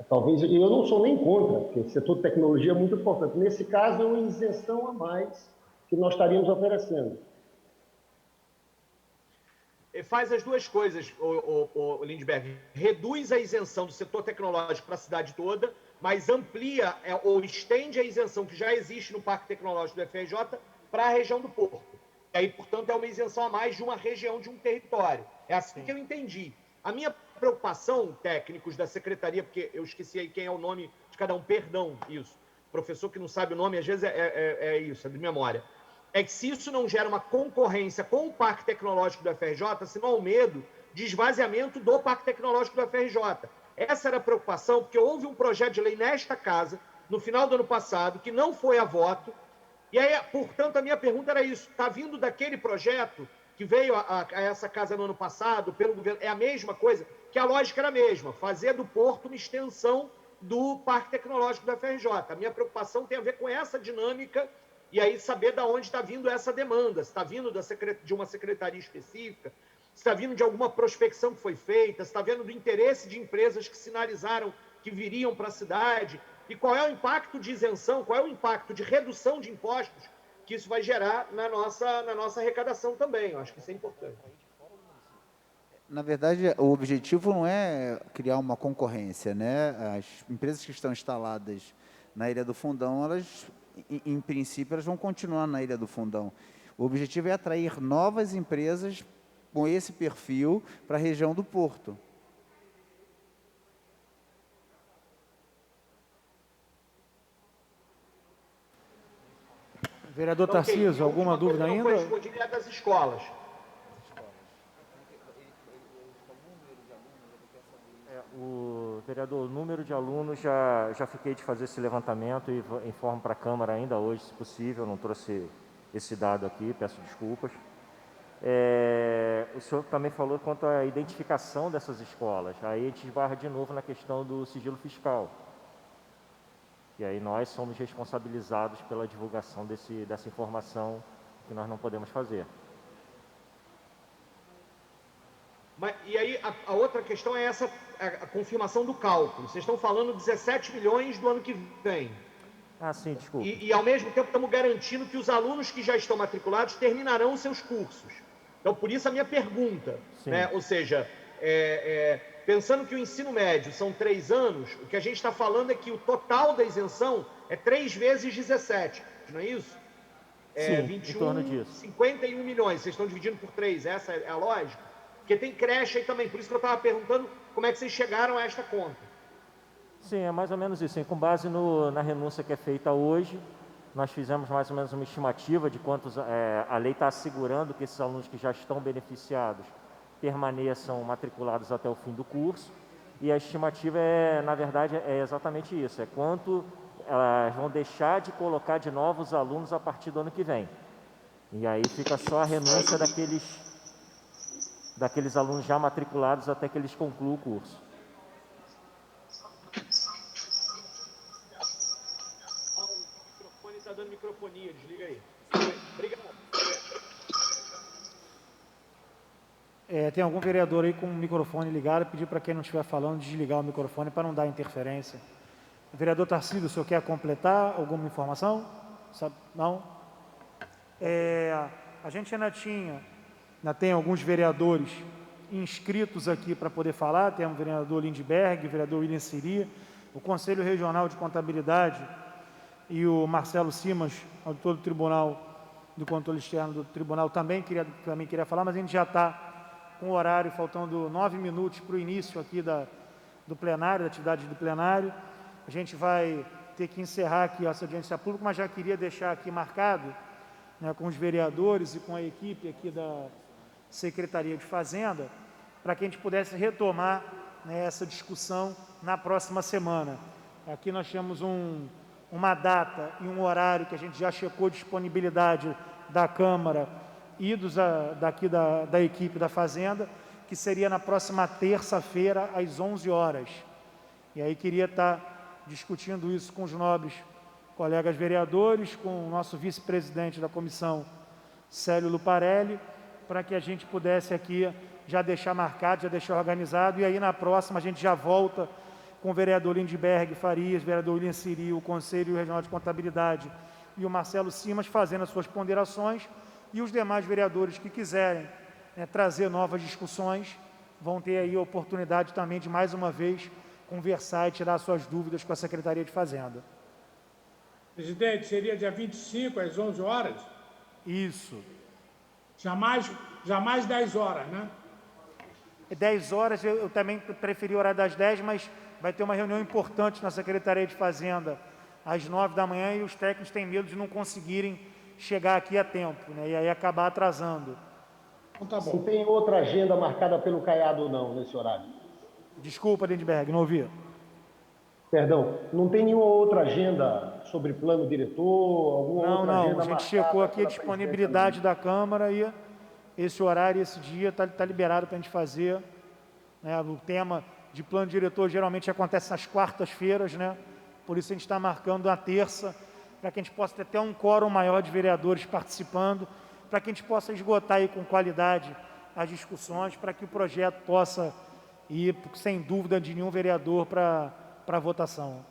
Talvez, eu não sou nem contra, porque o setor de tecnologia é muito importante. Nesse caso, é uma isenção a mais que nós estaríamos oferecendo. Faz as duas coisas, o Lindbergh. Reduz a isenção do setor tecnológico para a cidade toda, mas amplia ou estende a isenção que já existe no Parque Tecnológico do FRJ para a região do Porto. E aí, portanto, é uma isenção a mais de uma região, de um território. É assim que eu entendi. A minha preocupação, técnicos da secretaria, porque eu esqueci aí quem é o nome de cada um, perdão, isso. Professor que não sabe o nome, às vezes é isso, é de memória. É que se isso não gera uma concorrência com o Parque Tecnológico do FRJ, se não há o medo de esvaziamento do Parque Tecnológico do FRJ. Essa era a preocupação, porque houve um projeto de lei nesta casa, no final do ano passado, que não foi a voto, e aí, portanto, a minha pergunta era isso, está vindo daquele projeto que veio a essa casa no ano passado pelo governo, é a mesma coisa, que a lógica era a mesma, fazer do Porto uma extensão do Parque Tecnológico da FRJ. A minha preocupação tem a ver com essa dinâmica e aí saber de onde está vindo essa demanda, se está vindo de uma secretaria específica, se está vindo de alguma prospecção que foi feita, se está vindo do interesse de empresas que sinalizaram que viriam para a cidade, e qual é o impacto de isenção, qual é o impacto de redução de impostos que isso vai gerar na nossa arrecadação também. Eu acho que isso é importante. Na verdade, o objetivo não é criar uma concorrência, né? As empresas que estão instaladas na Ilha do Fundão, elas, em princípio, elas vão continuar na Ilha do Fundão. O objetivo é atrair novas empresas com esse perfil para a região do Porto. Vereador Tarcísio, alguma dúvida ainda? Eu respondi das escolas. Vereador, o número de alunos, já fiquei de fazer esse levantamento e informo para a Câmara ainda hoje, se possível, não trouxe esse dado aqui, peço desculpas. O senhor também falou quanto à identificação dessas escolas, aí a gente esbarra de novo na questão do sigilo fiscal. E aí nós somos responsabilizados pela divulgação dessa informação que nós não podemos fazer. E aí a outra questão é a confirmação do cálculo. Vocês estão falando 17 milhões do ano que vem. Ah, sim, desculpa. E ao mesmo tempo estamos garantindo que os alunos que já estão matriculados terminarão os seus cursos. Então, por isso a minha pergunta, né? Ou seja, pensando que o ensino médio são 3 anos, o que a gente está falando é que o total da isenção é 3 vezes 17, não é isso? Sim, 21, em torno disso. 51 milhões, vocês estão dividindo por 3, essa é a lógica? Porque tem creche aí também, por isso que eu estava perguntando como é que vocês chegaram a esta conta. Sim, é mais ou menos isso. Com base na renúncia que é feita hoje, nós fizemos mais ou menos uma estimativa de quantos a lei está assegurando que esses alunos que já estão beneficiados permaneçam matriculados até o fim do curso. E a estimativa na verdade, é exatamente isso, é quanto elas vão deixar de colocar de novos alunos a partir do ano que vem. E aí fica só a renúncia daqueles alunos já matriculados até que eles concluam o curso. O microfone está dando microfonia, desliga aí. Obrigado. Tem algum vereador aí com o microfone ligado? Pedir para quem não estiver falando desligar o microfone para não dar interferência. Vereador Tarcísio, o senhor quer completar alguma informação? Não? A gente ainda tem alguns vereadores inscritos aqui para poder falar. Temos o vereador Lindbergh, o vereador William Siri, o Conselho Regional de Contabilidade e o Marcelo Simas, auditor do Tribunal, do Controle Externo do Tribunal, também queria falar, mas a gente já está com o horário, faltando 9 minutos para o início aqui do plenário, da atividade do plenário. A gente vai ter que encerrar aqui essa audiência pública, mas já queria deixar aqui marcado, né, com os vereadores e com a equipe aqui da Secretaria de Fazenda, para que a gente pudesse retomar, né, essa discussão na próxima semana. Aqui nós temos uma data e um horário que a gente já checou disponibilidade da Câmara e daqui da equipe da Fazenda, que seria na próxima terça-feira, às 11 horas. E aí queria estar discutindo isso com os nobres colegas vereadores, com o nosso vice-presidente da comissão, Célio Luparelli, para que a gente pudesse aqui já deixar marcado, já deixar organizado, e aí na próxima a gente já volta com o vereador Lindbergh Farias, o vereador William Siri, o Conselho Regional de Contabilidade e o Marcelo Simas fazendo as suas ponderações, e os demais vereadores que quiserem, né, trazer novas discussões, vão ter aí a oportunidade também de, mais uma vez, conversar e tirar suas dúvidas com a Secretaria de Fazenda. Presidente, seria dia 25, às 11 horas? Isso. Jamais 10 horas, né? 10 horas, eu também preferi o horário das 10, mas vai ter uma reunião importante na Secretaria de Fazenda às 9 da manhã e os técnicos têm medo de não conseguirem chegar aqui a tempo, né? E aí acabar atrasando. Então tá bom. Não tem outra agenda marcada pelo Caiado, não, nesse horário? Desculpa, Lindbergh, não ouvi. Perdão, não tem nenhuma outra agenda sobre plano diretor, alguma outra agenda a gente checou aqui a disponibilidade da Câmara e esse horário, esse dia está liberado para a gente fazer, né? O tema de plano diretor geralmente acontece nas quartas-feiras, né? Por isso a gente está marcando a terça, para que a gente possa ter até um quórum maior de vereadores participando, para que a gente possa esgotar aí com qualidade as discussões, para que o projeto possa ir, sem dúvida de nenhum vereador, para a votação.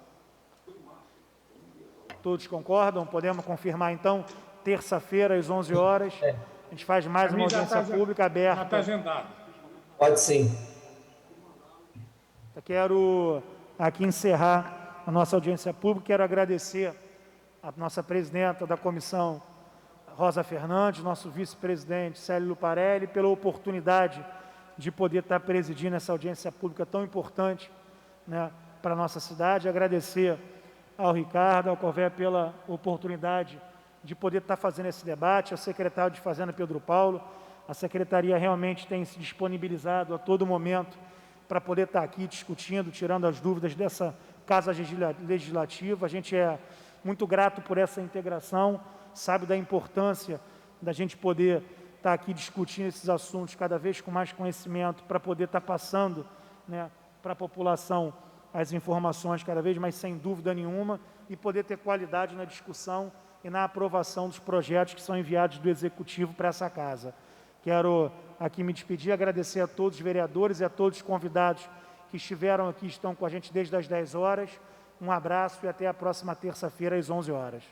Todos concordam? Podemos confirmar, então, terça-feira, às 11 horas, a gente faz mais uma audiência pública aberta. Já está agendado. Pode sim. Eu quero aqui encerrar a nossa audiência pública. Quero agradecer a nossa presidenta da comissão, Rosa Fernandes, nosso vice-presidente, Célio Luparelli, pela oportunidade de poder estar presidindo essa audiência pública tão importante, né, para a nossa cidade. Agradecer ao Ricardo, ao Corvé, pela oportunidade de poder estar fazendo esse debate, ao secretário de Fazenda, Pedro Paulo. A secretaria realmente tem se disponibilizado a todo momento para poder estar aqui discutindo, tirando as dúvidas dessa Casa Legislativa. A gente é muito grato por essa integração, sabe da importância da gente poder estar aqui discutindo esses assuntos cada vez com mais conhecimento, para poder estar passando, né, para a população as informações cada vez mais sem dúvida nenhuma, e poder ter qualidade na discussão e na aprovação dos projetos que são enviados do Executivo para essa casa. Quero aqui me despedir, agradecer a todos os vereadores e a todos os convidados que estiveram aqui, estão com a gente desde as 10 horas. Um abraço e até a próxima terça-feira, às 11 horas.